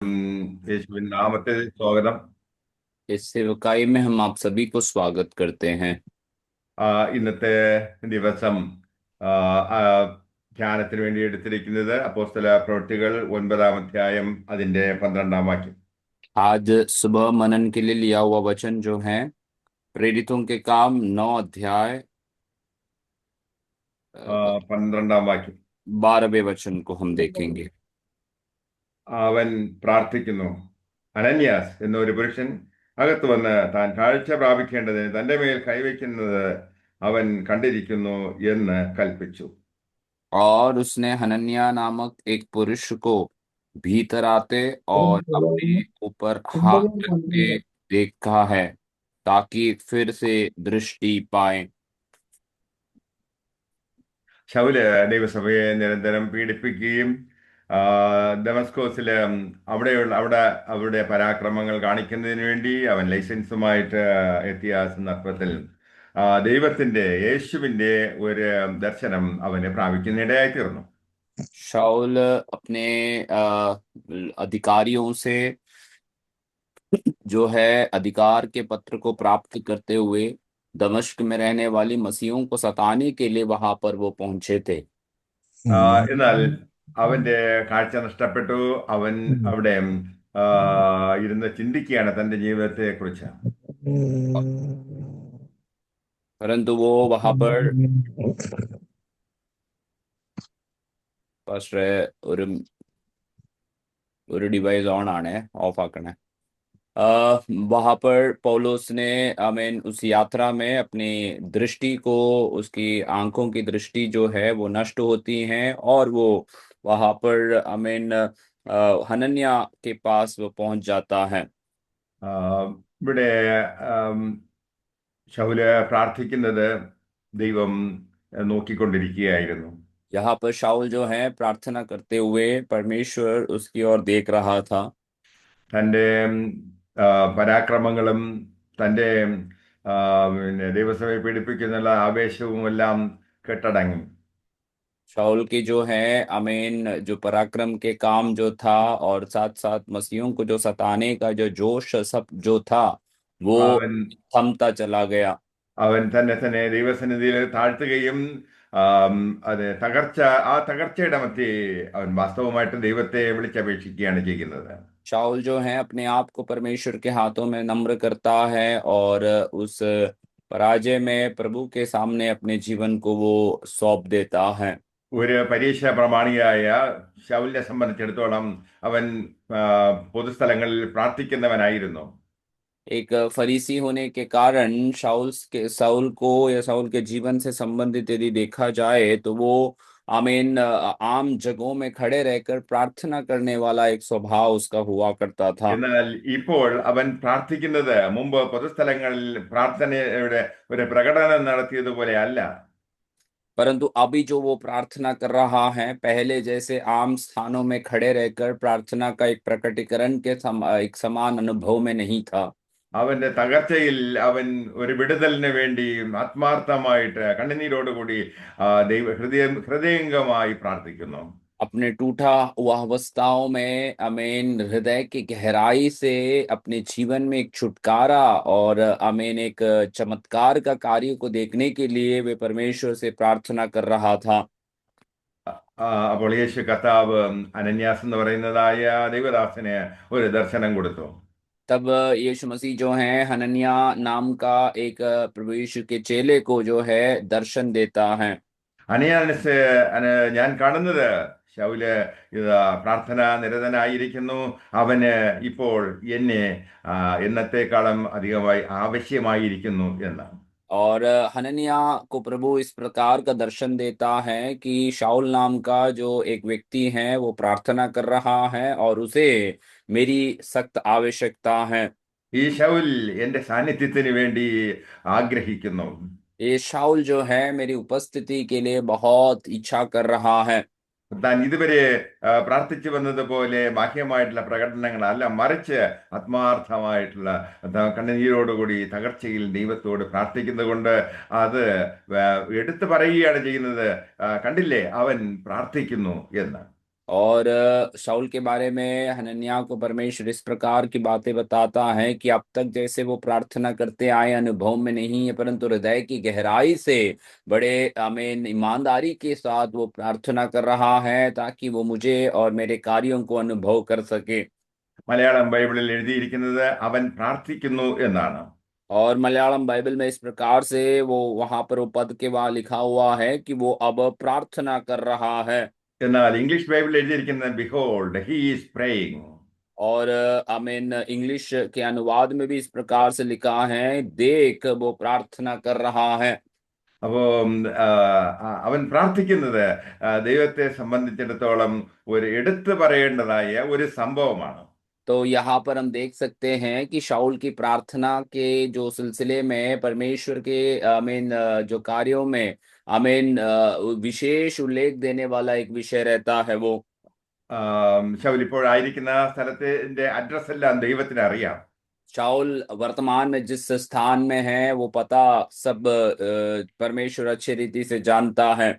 യേശുവിൻ നാമത്തിൽ സ്വാഗതം. इस सेवकाई में हम आप सभी को स्वागत करते हैं। ഇന്നത്തെ ദിവസം ആ, ആ, ധ്യാനത്തിന് വേണ്ടി എടുത്തിരിക്കുന്നത് അപ്പോസ്തല പ്രവൃത്തികൾ 9-ാം അധ്യായം അതിന്റെ 12-ാം വാക്യം. आज सुबह मनन के लिए लिया हुआ वचन जो है प्रेरितों के काम 9 अध्याय ആ, 12-ാം വാക്യം. 12वें वचन को हम देखेंगे। അവൻ പ്രാർത്ഥിക്കുന്നു. അനന്യാസ് എന്ന ഒരു പുരുഷൻ അകത്ത് വന്ന് താൻ കാഴ്ച പ്രാപിക്കേണ്ടതിന് തന്റെ മേൽ കൈവയ്ക്കുന്നത് അവൻ കണ്ടിരിക്കുന്നു എന്ന് കൽപ്പിച്ചു. और उसने हनन्या नामक एक पुरुष को भीतर आते और अपने ऊपर हाथ रखते देखा है ताकि फिर से दृष्टि पाए। ശൗല് ദൈവസഭയെ നിരന്തരം പീഡിപ്പിക്കുകയും ആ, ദമസ്കോസില് അവിടെ അവരുടെ പരാക്രമങ്ങൾ കാണിക്കുന്നതിന് വേണ്ടി അവൻ ലൈസൻസുമായിട്ട് എത്തിയ സന്ദർഭത്തിൽ ദൈവത്തിന്റെ യേശുവിന്റെ ഒരു ദർശനം അവന് പ്രാപിക്കുന്നിടയായി തീർന്നു. शाऊल अपने अधिकारियों से जो है अधिकार के पत्र को प्राप्त करते हुए दमिश्क में रहने वाली मसीहों को सताने के लिए वहां पर वो पहुंचे थे। എന്നാൽ അവന്റെ കാഴ്ച നഷ്ടപ്പെട്ടു. അവൻ അവിടെ ഇരുന്ന് ചിന്തിക്കുകയാണ് തന്റെ ജീവിതത്തെ കുറിച്ച്. परंतु वो वहां पर ഫസ്റ്റ് ഒരു ഡിവൈസ് ഓൺ ആണ് ഓഫ് ആക്കണേ। वहां पर पौलुस ने आमीन उस यात्रा में अपनी दृष्टि को उसकी आंखों की दृष्टि जो है वो नष्ट होती है और वो वहां पर आमीन हनन्या के पास वो पहुंच जाता है। ആ, ഇവിടെ ആം, ശൗല് പ്രാർത്ഥിക്കുന്നത് ദൈവം നോക്കിക്കൊണ്ടിരിക്കുകയായിരുന്നു. यहाँ पर शाऊल जो है प्रार्थना करते हुए परमेश्वर उसकी ओर देख रहा था। തൻ്റെ ആ, പരാക്രമങ്ങളും തൻ്റെ പിന്നെ ദൈവസഭയെ പീഡിപ്പിക്കുന്നുള്ള ആവേശവും എല്ലാം കെട്ടടങ്ങി. शाऊल की जो है आमीन जो पराक्रम के काम जो था और साथ साथ मसीहों को जो सताने का जो जोश सब जो था वो അവൻ थमता चला गया। അവൻ തന്നെ ദൈവസന്നിധിയിൽ താഴ്ത്തുകയും ആം, അത് തകർച്ചയുടെ മധ്യേ അവൻ വാസ്തവമായിട്ട് ദൈവത്തെ വിളിച്ചപേക്ഷിക്കുകയാണ് ചെയ്യുന്നത്. शाऊल जो है अपने आप को परमेश्वर के हाथों में नम्र करता है और उस पराजय में प्रभु के सामने अपने जीवन को वो सौंप देता है। ഒരു പരീക്ഷ പ്രമാണിയായ ശൗലിനെ സംബന്ധിച്ചിടത്തോളം അവൻ ആ, പൊതുസ്ഥലങ്ങളിൽ പ്രാർത്ഥിക്കുന്നവനായിരുന്നു. एक फरीसी होने के कारण शाऊल को या शाऊल के जीवन से संबंधित यदि देखा जाए तो वो आमीन आम जगहों में खड़े रहकर प्रार्थना करने वाला एक स्वभाव उसका हुआ करता था। എന്നാൽ ഇപ്പോൾ അവൻ പ്രാർത്ഥിക്കുന്നത് മുമ്പ് പൊതുസ്ഥലങ്ങളിൽ പ്രാർത്ഥനയുടെ ഒരു പ്രകടനം നടത്തിയതുപോലെ അല്ല. परंतु अभी जो वो प्रार्थना कर रहा है पहले जैसे आम स्थानों में खड़े रहकर प्रार्थना का एक प्रकटीकरण के एक समान अनुभव में नहीं था। അവന്റെ തകർച്ചയിൽ അവൻ ഒരു വിടുതലിന് വേണ്ടി ആത്മാർത്ഥമായിട്ട് കണ്ണുനീരോടുകൂടി ഹൃദയംഗമായി പ്രാർത്ഥിക്കുന്നു. अपने टूटा हुआ अवस्थाओं में अमीन हृदय की गहराई से अपने जीवन में एक छुटकारा और अमीन एक चमत्कार का कार्य को देखने के लिए वे परमेश्वर से प्रार्थना कर रहा था। അപ്പോൾ യേശു കർത്താവ് അനന്യാസ് എന്ന് പറയുന്നതായ ദൈവദാസന് ഒരു ദർശനം കൊടുത്തു. तब यीशु मसीह जो है हनन्या नाम का एक प्रभु यीशु के चेले को जो है दर्शन देता है। അനയാനസ് ഞാൻ കാണുന്നത് ശൗല് ഇത് പ്രാർത്ഥന നിരതനായിരിക്കുന്നു. അവന് ഇപ്പോൾ എന്നെ എന്നത്തെക്കാളും അധികമായി ആവശ്യമായിരിക്കുന്നു എന്ന്. और हनन्या को प्रभु इस प्रकार का दर्शन देता है कि शाऊल नाम का जो एक व्यक्ति है वो प्रार्थना कर रहा है और उसे मेरी सख्त आवश्यकता है। ഈ ശൗൽ എന്റെ സാന്നിധ്യത്തിന് വേണ്ടി ആഗ്രഹിക്കുന്നു. ये शाऊल जो है मेरी उपस्थिति के लिए बहुत इच्छा कर रहा है। താൻ ഇതുവരെ പ്രാർത്ഥിച്ചു വന്നതുപോലെ ബാഹ്യമായിട്ടുള്ള പ്രകടനങ്ങളല്ല, മറിച്ച് ആത്മാർത്ഥമായിട്ടുള്ള കണ്ണുനീരോടുകൂടി തകർച്ചയിൽ ദൈവത്തോട് പ്രാർത്ഥിക്കുന്നത് കൊണ്ട് അത് എടുത്തു പറയുകയാണ് ചെയ്യുന്നത്. കണ്ടില്ലേ, അവൻ പ്രാർത്ഥിക്കുന്നു എന്ന്. और शाऊल के बारे में हनन्याह को परमेश्वर इस प्रकार की बातें बताता है कि अब तक जैसे वो प्रार्थना करते आए अनुभव में नहीं है, परंतु हृदय की गहराई से बड़े आमीन ईमानदारी के साथ वो प्रार्थना कर रहा है ताकि वो मुझे और मेरे कार्यों को अनुभव कर सके। മലയാളം ബൈബിളിൽ എഴുതിയിരിക്കുന്നത് അവൻ പ്രാർത്ഥിക്കുന്നു എന്നാണ്. और मलयालम बाइबल में इस प्रकार से वो वहां पर वो पद के वहां लिखा हुआ है कि वो अब प्रार्थना कर रहा है। എന്നാൽ ഇംഗ്ലീഷ് ബൈബിളിൽ എഴുതിയിരിക്കുന്നത് ബിഹോൾഡ് ഹി ഈസ് പ്രേയിങ്. और आमीन इंग्लिश के अनुवाद में भी इस प्रकार से लिखा है, देख वो प्रार्थना कर रहा है। അപ്പോ അവൻ പ്രാർത്ഥിക്കുന്നത് ദൈവത്തെ സംബന്ധിച്ചിടത്തോളം ഒരു എടുത്തു പറയേണ്ടതായ ഒരു സംഭവമാണ്. तो यहाँ पर हम देख सकते हैं कि शाऊल की प्रार्थना के जो सिलसिले में परमेश्वर के आमीन जो कार्यों में आमीन विशेष उल्लेख देने वाला एक विषय रहता है वो। ശൗൽ ഇപ്പോഴായിരിക്കുന്ന സ്ഥലത്തിന്റെ അഡ്രസ് എല്ലാം ദൈവത്തിന് അറിയാം. शाऊल वर्तमान में जिस स्थान में है वो पता सब परमेश्वर अच्छी रीति से जानता है।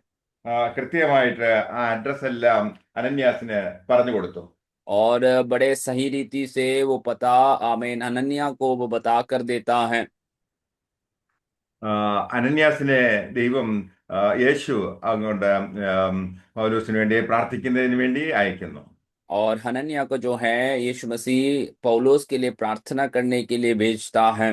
കൃത്യമായിട്ട് ആ അഡ്രസ് എല്ലാം അനന്യാസിന് പറഞ്ഞു കൊടുത്തു. और बड़े सही रीति से वो पता आमीन हनन्याह को वो बता कर देता है। അനന്യാസിനെ ദൈവം യേശു അങ്ങോട്ട് പൗലോസിന് വേണ്ടി പ്രാർത്ഥിക്കുന്നതിന് വേണ്ടി അയക്കുന്നു. और हनन्याह को जो है यीशु मसीह पौलुस के लिए प्रार्थना करने के लिए भेजता है।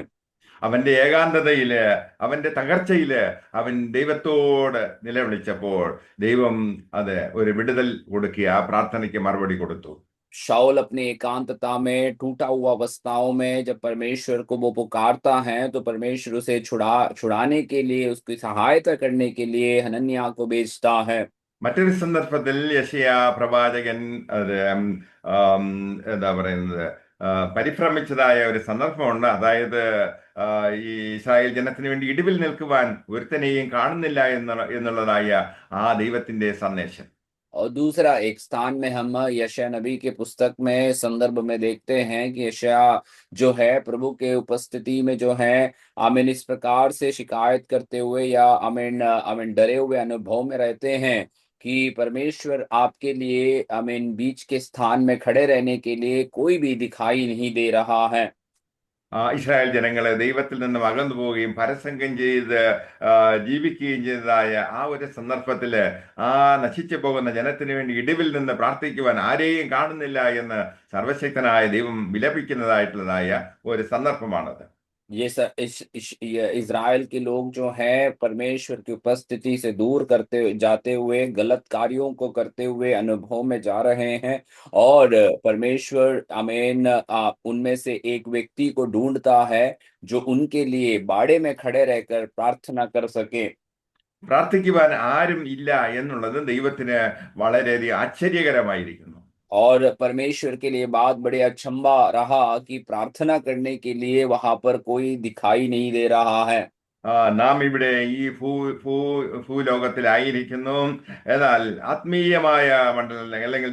അവന്റെ ഏകാന്തതയില് അവന്റെ തകർച്ചയില് അവൻ ദൈവത്തോട് നിലവിളിച്ചപ്പോൾ ദൈവം അത് ഒരു വിടുതൽ കൊടുക്കുക, ആ പ്രാർത്ഥനയ്ക്ക് മറുപടി കൊടുത്തു. शाऊल अपनी एकांतता में टूटा हुआ अवस्थाओं में जब परमेश्वर को वो पुकारता है तो परमेश्वर उसे छुड़ाने के लिए, उसकी सहायता करने के लिए हनन्याह को भेजता है। മറ്റൊരു സന്ദർഭത്തിൽ യെശയ്യാ പ്രവാചകൻ അത് എന്താ പറയുന്നത് പരിഭ്രമിച്ചതായ ഒരു സന്ദർഭമുണ്ട്. അതായത് ഈ ഇസ്രായേൽ ജനത്തിന് വേണ്ടി ഇടിവിൽ നിൽക്കുവാൻ ഒരുത്തനെയും കാണുന്നില്ല എന്നുള്ളതായ ആ ദൈവത്തിന്റെ സന്ദേശം. और दूसरा एक स्थान में हम यशायाह नबी के पुस्तक में संदर्भ में देखते हैं कि यशायाह जो है प्रभु के उपस्थिति में जो है आमीन इस प्रकार से शिकायत करते हुए या आमीन आमीन डरे हुए अनुभव में रहते हैं कि परमेश्वर आपके लिए आमीन बीच के स्थान में खड़े रहने के लिए कोई भी दिखाई नहीं दे रहा है। ഇസ്രായേൽ ജനങ്ങളെ ദൈവത്തിൽ നിന്നും അകന്നു പോവുകയും പരസംഗം ചെയ്ത് ജീവിക്കുകയും ചെയ്തതായ ആ ഒരു സന്ദർഭത്തില് ആ നശിച്ചു പോകുന്ന ജനത്തിന് വേണ്ടി ഇടിവിൽ നിന്ന് പ്രാർത്ഥിക്കുവാൻ ആരെയും കാണുന്നില്ല എന്ന് സർവശക്തനായ ദൈവം വിലപിക്കുന്നതായിട്ടുള്ളതായ ഒരു സന്ദർഭമാണത്. ये इज़राइल के लोग जो है परमेश्वर की उपस्थिति से दूर करते जाते हुए गलत कार्यों को करते हुए अनुभव में जा रहे हैं और परमेश्वर आमीन उनमें से एक व्यक्ति को ढूंढता है जो उनके लिए बाड़े में खड़े रहकर प्रार्थना कर सके। പ്രാർത്ഥിക്കുവാൻ ആരും ഇല്ല എന്നുള്ളത് ദൈവത്തിന് വളരെയധികം ആശ്ചര്യകരമായിരിക്കുന്നു. और परमेश्वर के लिए बात बड़े अचंभा रहा कि प्रार्थना करने के लिए वहां पर कोई दिखाई नहीं दे रहा है। നാം ഇവിടെ ഈ ഭൂലോകത്തിലായിരിക്കുന്നു. എന്നാൽ ആത്മീയമായ മണ്ഡലം അല്ലെങ്കിൽ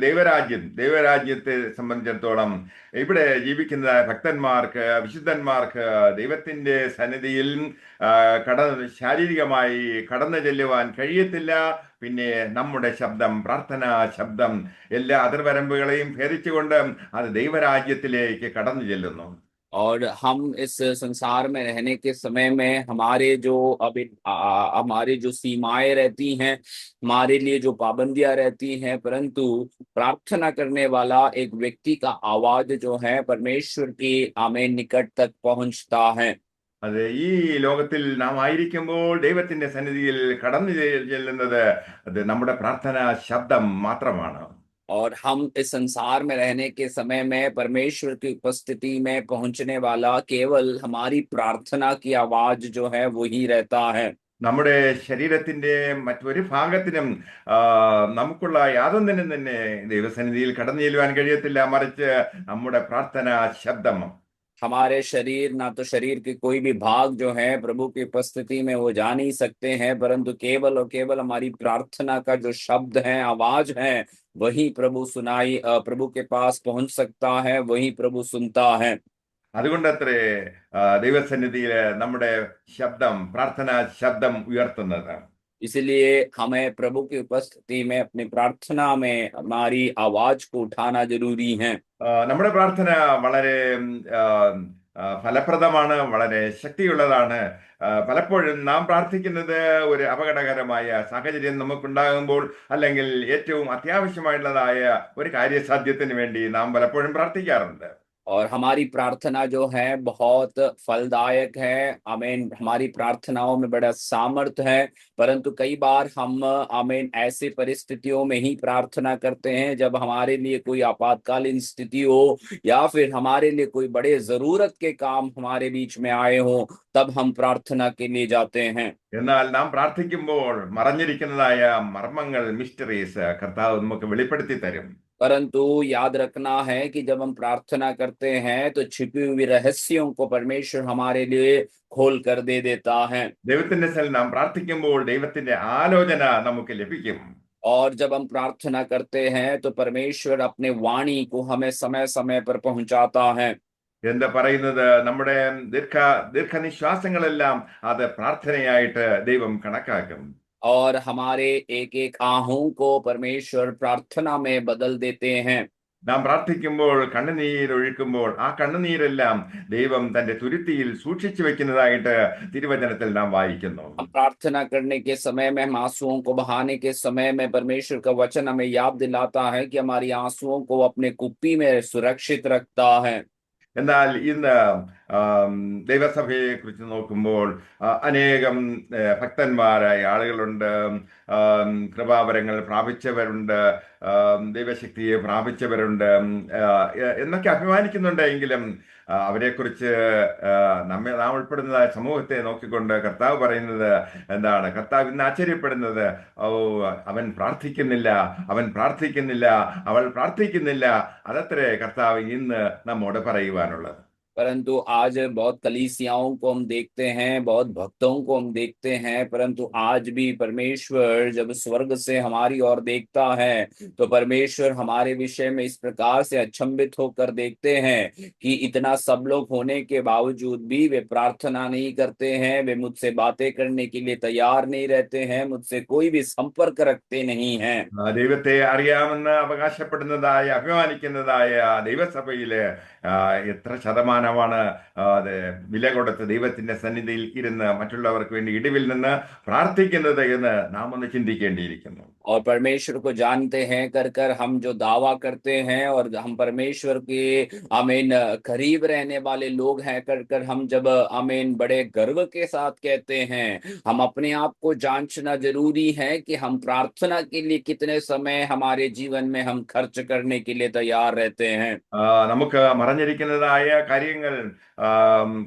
ദൈവരാജ്യത്തെ സംബന്ധിച്ചിടത്തോളം ഇവിടെ ജീവിക്കുന്ന ഭക്തന്മാർക്ക്, വിശുദ്ധന്മാർക്ക് ദൈവത്തിന്റെ സന്നിധിയിൽ ശാരീരികമായി കടന്നു ചെല്ലുവാൻ കഴിയത്തില്ല. പിന്നെ നമ്മുടെ ശബ്ദം, പ്രാർത്ഥനാ ശബ്ദം എല്ലാ അതിർവരമ്പുകളെയും ഭേദിച്ചുകൊണ്ട് അത് ദൈവരാജ്യത്തിലേക്ക് കടന്നു ചെല്ലുന്നു. और हम इस संसार में रहने के समय में हमारे जो अभी हमारी जो सीमाएं रहती हैं, हमारे लिए जो पाबंदियां रहती हैं, परंतु प्रार्थना करने वाला एक व्यक्ति का आवाज जो है परमेश्वर की आमीन निकट तक पहुंचता है। അത് ഈ ലോകത്തിൽ നാം ആയിരിക്കുമ്പോൾ ദൈവത്തിന്റെ സന്നിധിയിൽ കടന്നു ചെല്ലുന്നത് അത് നമ്മുടെ പ്രാർത്ഥനാ ശബ്ദം മാത്രമാണ്. और हम इस संसार में रहने के समय में परमेश्वर की उपस्थिति में पहुंचने वाला केवल हमारी प्रार्थना की आवाज जो है वही रहता है। നമ്മുടെ ശരീരത്തിന്റെ മറ്റൊരു ഭാഗത്തിനും നമുക്കുള്ള യാതൊന്നിനും തന്നെ ദൈവസന്നിധിയിൽ കടന്നു ചെല്ലുവാൻ കഴിയത്തില്ല. മറിച്ച് നമ്മുടെ പ്രാർത്ഥനാ ശബ്ദം, हमारे शरीर ना तो शरीर के कोई भी भाग जो है प्रभु की उपस्थिति में वो जा नहीं सकते हैं, परंतु केवल और केवल हमारी प्रार्थना का जो शब्द है, आवाज है, वही प्रभु के पास पहुंच सकता है, वही प्रभु सुनता है। അതുകൊണ്ടത്രേ ദൈവസന്നിധിയിൽ നമ്മുടെ ശബ്ദം, പ്രാർത്ഥനാ ശബ്ദം ഉയർത്തുന്നത്. इसलिए हमें प्रभु की उपस्थिति में अपनी प्रार्थना में हमारी आवाज को उठाना जरूरी है। നമ്മുടെ പ്രാർത്ഥന വളരെ ആ, ഫലപ്രദമാണ്, വളരെ ശക്തിയുള്ളതാണ്. പലപ്പോഴും നാം പ്രാർത്ഥിക്കുന്നത് ഒരു അപകടകരമായ സാഹചര്യം നമുക്കുണ്ടാകുമ്പോൾ, അല്ലെങ്കിൽ ഏറ്റവും അത്യാവശ്യമായുള്ളതായ ഒരു കാര്യസാധ്യത്തിന് വേണ്ടി നാം പലപ്പോഴും പ്രാർത്ഥിക്കാറുണ്ട്. और हमारी प्रार्थना जो है बहुत फलदायक है। आमीन। हमारी प्रार्थनाओं में बड़ा सामर्थ्य है, परंतु कई बार हम आमीन ऐसी परिस्थितियों में ही प्रार्थना करते हैं जब हमारे लिए कोई आपातकालीन स्थिति हो या फिर हमारे लिए कोई बड़े जरूरत के काम हमारे बीच में आए हो, तब हम प्रार्थना के लिए जाते हैं। എന്നാൽ നാം പ്രാർത്ഥിക്കുമ്പോൾ മറഞ്ഞിരിക്കുന്നതായ മർമ്മങ്ങൾ, മിസ്റ്ററീസ് കർത്താവ് നമുക്ക് വെളിപ്പെടുത്തി തരും. परंतु याद रखना है कि जब हम प्रार्थना करते हैं तो छिपी हुई रहस्यों को परमेश्वर हमारे लिए खोल कर दे देता है। ദൈവത്തിന്റെ സ്ഥലം നാം പ്രാർത്ഥിക്കുമ്പോൾ ദൈവത്തിന്റെ ആലോചന നമുക്ക് ലഭിക്കും. और जब हम प्रार्थना करते हैं तो परमेश्वर अपने वाणी को हमें समय समय पर पहुंचाता है। എന്താ പറയുന്നത്, നമ്മുടെ ദീർഘനിശ്വാസങ്ങളെല്ലാം അത് പ്രാർത്ഥനയായിട്ട് ദൈവം കണക്കാക്കും. और हमारे एक एक आहों को परमेश्वर प्रार्थना में बदल देते हैं। നാം പ്രാർത്ഥിക്കുമ്പോൾ കണ്ണുനീരൊഴുക്കുമ്പോൾ ആ കണ്ണുനീരെല്ലാം ദൈവം തന്റെ തുരുത്തിയിൽ സൂക്ഷിച്ചു വെക്കുന്നതായിട്ട് തിരുവചനത്തിൽ നാം വായിക്കുന്നു. हम प्रार्थना करने के समय में, हम आंसुओं को बहाने के समय में परमेश्वर का वचन हमें याद दिलाता है कि हमारी आंसुओं को अपने कुप्पी में सुरक्षित रखता है। എന്നാൽ ഇന്ന് ദൈവസഭയെ കുറിച്ച് നോക്കുമ്പോൾ അനേകം ഭക്തന്മാരായ ആളുകളുണ്ട്, കൃപാവരങ്ങൾ പ്രാപിച്ചവരുണ്ട്, ദൈവശക്തിയെ പ്രാപിച്ചവരുണ്ട് എന്നൊക്കെ അഭിമാനിക്കുന്നുണ്ട്. എങ്കിലും അവരെക്കുറിച്ച് നാം ഉൾപ്പെടുന്നതായ സമൂഹത്തെ നോക്കിക്കൊണ്ട് കർത്താവ് പറയുന്നത് എന്താണ്? കർത്താവ് ഇന്ന് ആശ്ചര്യപ്പെടുന്നത്, ഓ അവൻ പ്രാർത്ഥിക്കുന്നില്ല, അവൻ പ്രാർത്ഥിക്കുന്നില്ല, അവൾ പ്രാർത്ഥിക്കുന്നില്ല. അതത്രേ കർത്താവ് ഇന്ന് നമ്മോട് പറയുവാനുള്ളത്. परंतु आज बहुत कलीसियाओं को हम देखते हैं, बहुत भक्तों को हम देखते हैं, परंतु आज भी परमेश्वर जब स्वर्ग से हमारी ओर देखता है तो परमेश्वर हमारे विषय में इस प्रकार से अचंभित होकर देखते हैं कि इतना सब लोग होने के बावजूद भी वे प्रार्थना नहीं करते हैं, वे मुझसे बातें करने के लिए तैयार नहीं रहते हैं, मुझसे कोई भी संपर्क रखते नहीं हैं। ദൈവത്തെ അറിയാമെന്ന് അവകാശപ്പെടുന്നതായ, അഭിമാനിക്കുന്നതായ ദൈവസഭയില് എത്ര ശതമാനമാണ് അത് വില കൊടുത്ത് ദൈവത്തിന്റെ സന്നിധിയിൽ ഇരുന്ന് മറ്റുള്ളവർക്ക് വേണ്ടി ഇടിവിൽ നിന്ന് പ്രാർത്ഥിക്കുന്നത് എന്ന് നാം ഒന്ന് ചിന്തിക്കേണ്ടിയിരിക്കുന്നു. और परमेश्वर को जानते हैं कर कर हम जो दावा करते हैं और हम परमेश्वर के आमीन करीब रहने वाले लोग हैं कर कर हम जब आमीन बड़े गर्व के साथ कहते हैं, हम अपने आप को जांचना जरूरी है कि हम प्रार्थना के लिए कितने समय हमारे जीवन में हम खर्च करने के लिए तैयार रहते हैं। നമുക്ക് മറഞ്ഞിരിക്കുന്നതായ കാര്യങ്ങൾ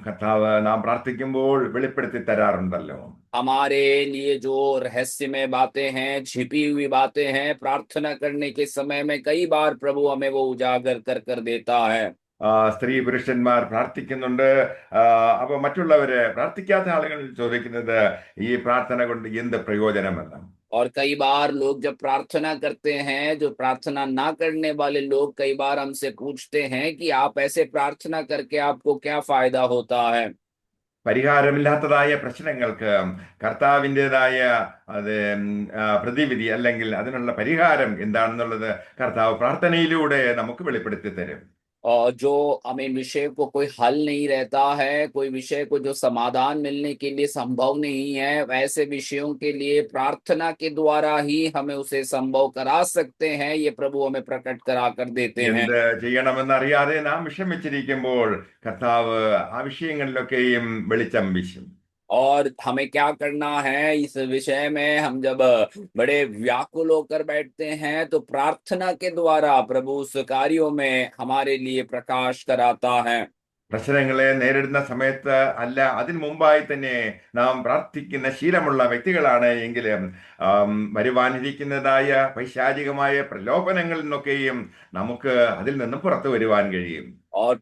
കർത്താവ് നാം പ്രാർത്ഥിക്കുമ്പോൾ വെളിപ്പെടുത്തി തരാറുണ്ടല്ലോ. हमारे लिए जो रहस्यमय बातें हैं, छिपी हुई बातें हैं, प्रार्थना करने के समय में कई बार प्रभु हमें वो उजागर कर कर देता है। സ്ത്രീ പുരുഷന്മാർ പ്രാർത്ഥിക്കുന്നുണ്ട്. അപ്പൊ മറ്റുള്ളവര്, പ്രാർത്ഥിക്കാത്ത ആളുകൾ ചോദിക്കുന്നത് ഈ പ്രാർത്ഥന കൊണ്ട് എന്ത് പ്രയോജനമെന്ന്. और कई बार लोग जब प्रार्थना करते हैं, जो प्रार्थना ना करने वाले लोग कई बार हमसे पूछते हैं कि आप ऐसे प्रार्थना करके आपको क्या फायदा होता है। പരിഹാരമില്ലാത്തതായ പ്രശ്നങ്ങൾക്ക് കർത്താവിൻ്റെതായ അത് പ്രതിവിധി അല്ലെങ്കിൽ അതിനുള്ള പരിഹാരം എന്താണെന്നുള്ളത് കർത്താവ് പ്രാർത്ഥനയിലൂടെ നമുക്ക് വെളിപ്പെടുത്തി തരും. और जो हमें विषय को कोई हल नहीं रहता है, कोई विषय को जो समाधान मिलने के लिए संभव नहीं है, वैसे विषयों के लिए प्रार्थना के द्वारा ही हमें उसे संभव करा सकते हैं। ये प्रभु हमें प्रकट करा कर देते हैं। എന്ത് ചെയ്യണമെന്നറിയാതെ നാം വിഷമിച്ചിരിക്കുമ്പോൾ കർത്താവ് ആ വിഷയങ്ങളിലൊക്കെയും വെളിച്ചം വീശും. और हमें क्या करना है इस विषय में? हम जब बड़े व्याकुल होकर बैठते हैं तो प्रार्थना के द्वारा प्रभु उस कार्यों में हमारे लिए प्रकाश कराता है। പ്രശ്നങ്ങളെ നേരിടുന്ന സമയത്ത് അല്ല, അതിനു മുമ്പായി തന്നെ നാം പ്രാർത്ഥിക്കുന്ന ശീലമുള്ള വ്യക്തികളാണ് എങ്കിലും വരുവാനിരിക്കുന്നതായ പൈശാചികമായ പ്രലോഭനങ്ങളിൽ നിന്നൊക്കെയും നമുക്ക് അതിൽ നിന്നും പുറത്തു വരുവാൻ കഴിയും. और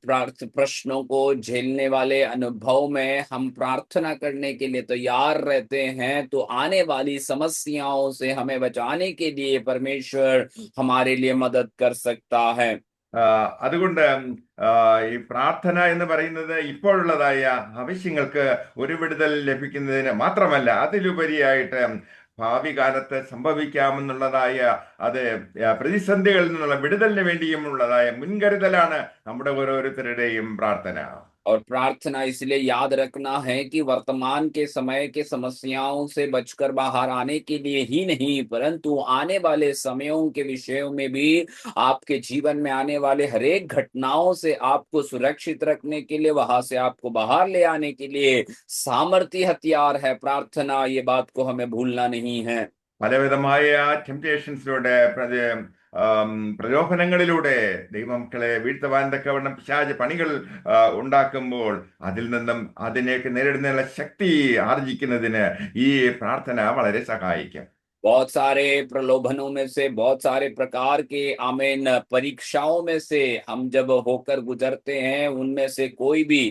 प्रश्नों को झेलने वाले अनुभव में हम प्रार्थना करने के लिए तैयार रहते हैं तो आने वाली समस्याओं से हमें बचाने के लिए परमेश्वर हमारे लिए मदद कर सकता है। അതുകൊണ്ട് ഈ പ്രാർത്ഥന എന്ന് പറയുന്നത് ഇപ്പോഴുള്ളതായ ആവശ്യങ്ങൾക്ക് ഒരു വിടുതൽ ലഭിക്കുന്നതിന് മാത്രമല്ല, അതിലുപരിയായിട്ട് ഭാവി കാലത്ത് സംഭവിക്കാമെന്നുള്ളതായ അത് പ്രതിസന്ധികളിൽ നിന്നുള്ള വിടുതലിന് വേണ്ടിയുമുള്ളതായ മുൻകരുതലാണ് നമ്മുടെ ഓരോരുത്തരുടെയും പ്രാർത്ഥന. और प्रार्थना इसलिए याद रखना है कि वर्तमान के समय के समस्याओं से बचकर बाहर आने के लिए ही नहीं, परंतु आने वाले समयों के विषयों में भी आपके जीवन में आने वाले हर एक घटनाओं से आपको सुरक्षित रखने के लिए, वहां से आपको बाहर ले आने के लिए सामर्थ्य हथियार है प्रार्थना। ये बात को हमें भूलना नहीं है। പലവിധമായ ടെംപ്റ്റേഷൻസിലൂടെ പ്രലോഭനങ്ങളിലൂടെ ദൈവമക്കളെ വീഴ്ത്തുവാൻ തക്കവണ്ണം പിശാച് പണികൾ ഉണ്ടാക്കുമ്പോൾ അതിൽ നിന്നും അതിനേക്ക് നേരിടുന്നതിനുള്ള ശക്തി ആർജിക്കുന്നതിന് ഈ പ്രാർത്ഥന വളരെ സഹായിക്കും. बहुत सारे प्रलोभनों में से, बहुत सारे प्रकार के आमीन परीक्षाओं में से हम जब होकर गुजरते हैं, उनमें से कोई भी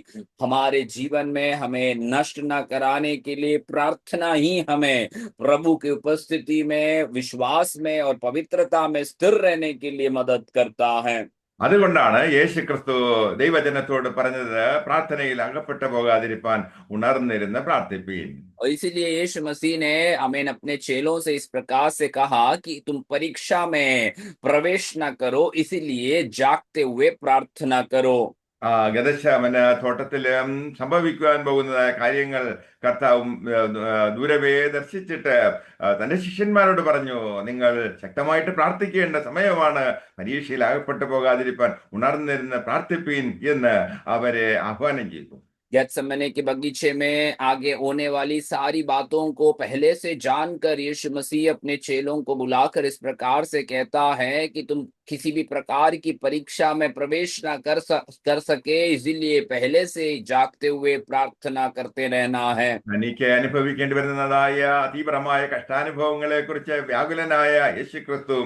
हमारे जीवन में हमें नष्ट न कराने के लिए प्रार्थना ही हमें प्रभु की उपस्थिति में, विश्वास में और पवित्रता में स्थिर रहने के लिए मदद करता है। അതുകൊണ്ടാണ് യേശു ക്രിസ്തു ദൈവജനത്തോട് പറഞ്ഞത്, പ്രാർത്ഥനയിൽ അകപ്പെട്ടു പോകാതിരിപ്പാൻ ഉണർന്നിരുന്ന് പ്രാർത്ഥിപ്പീൻ. और इसीलिए यीशु मसीह ने आमीन अपने चेलों से इस प्रकार से कहा कि तुम परीक्षा में प्रवेश न करो, इसीलिए जागते हुए प्रार्थना करो। ഗദശമന തോട്ടത്തില് സംഭവിക്കുവാൻ പോകുന്നതായ കാര്യങ്ങൾ കർത്താവും ദൂരവേ ദർശിച്ചിട്ട് തന്റെ ശിഷ്യന്മാരോട് പറഞ്ഞു, നിങ്ങൾ ശക്തമായിട്ട് പ്രാർത്ഥിക്കേണ്ട സമയമാണ്, പരീക്ഷയിൽ അകപ്പെട്ടു പോകാതിരിപ്പാൻ ഉണർന്നിരുന്ന് പ്രാർത്ഥിപ്പീൻ എന്ന് അവരെ ആഹ്വാനം ചെയ്തു. गेत्सेमने के बगीचे में आगे होने वाली सारी बातों को पहले से जानकर यीशु मसीह अपने चेलों को बुलाकर इस प्रकार से कहता है कि तुम किसी भी प्रकार की परीक्षा में प्रवेश ना कर सके, इसीलिए पहले से जागते हुए प्रार्थना करते रहना है। തനിക്ക് അനുഭവിക്കേണ്ടി വരുന്നതായ തീവ്രമായ കഷ്ടാനുഭവങ്ങളെ കുറിച്ച് വ്യാകുലനായ യേശു ക്രിസ്തു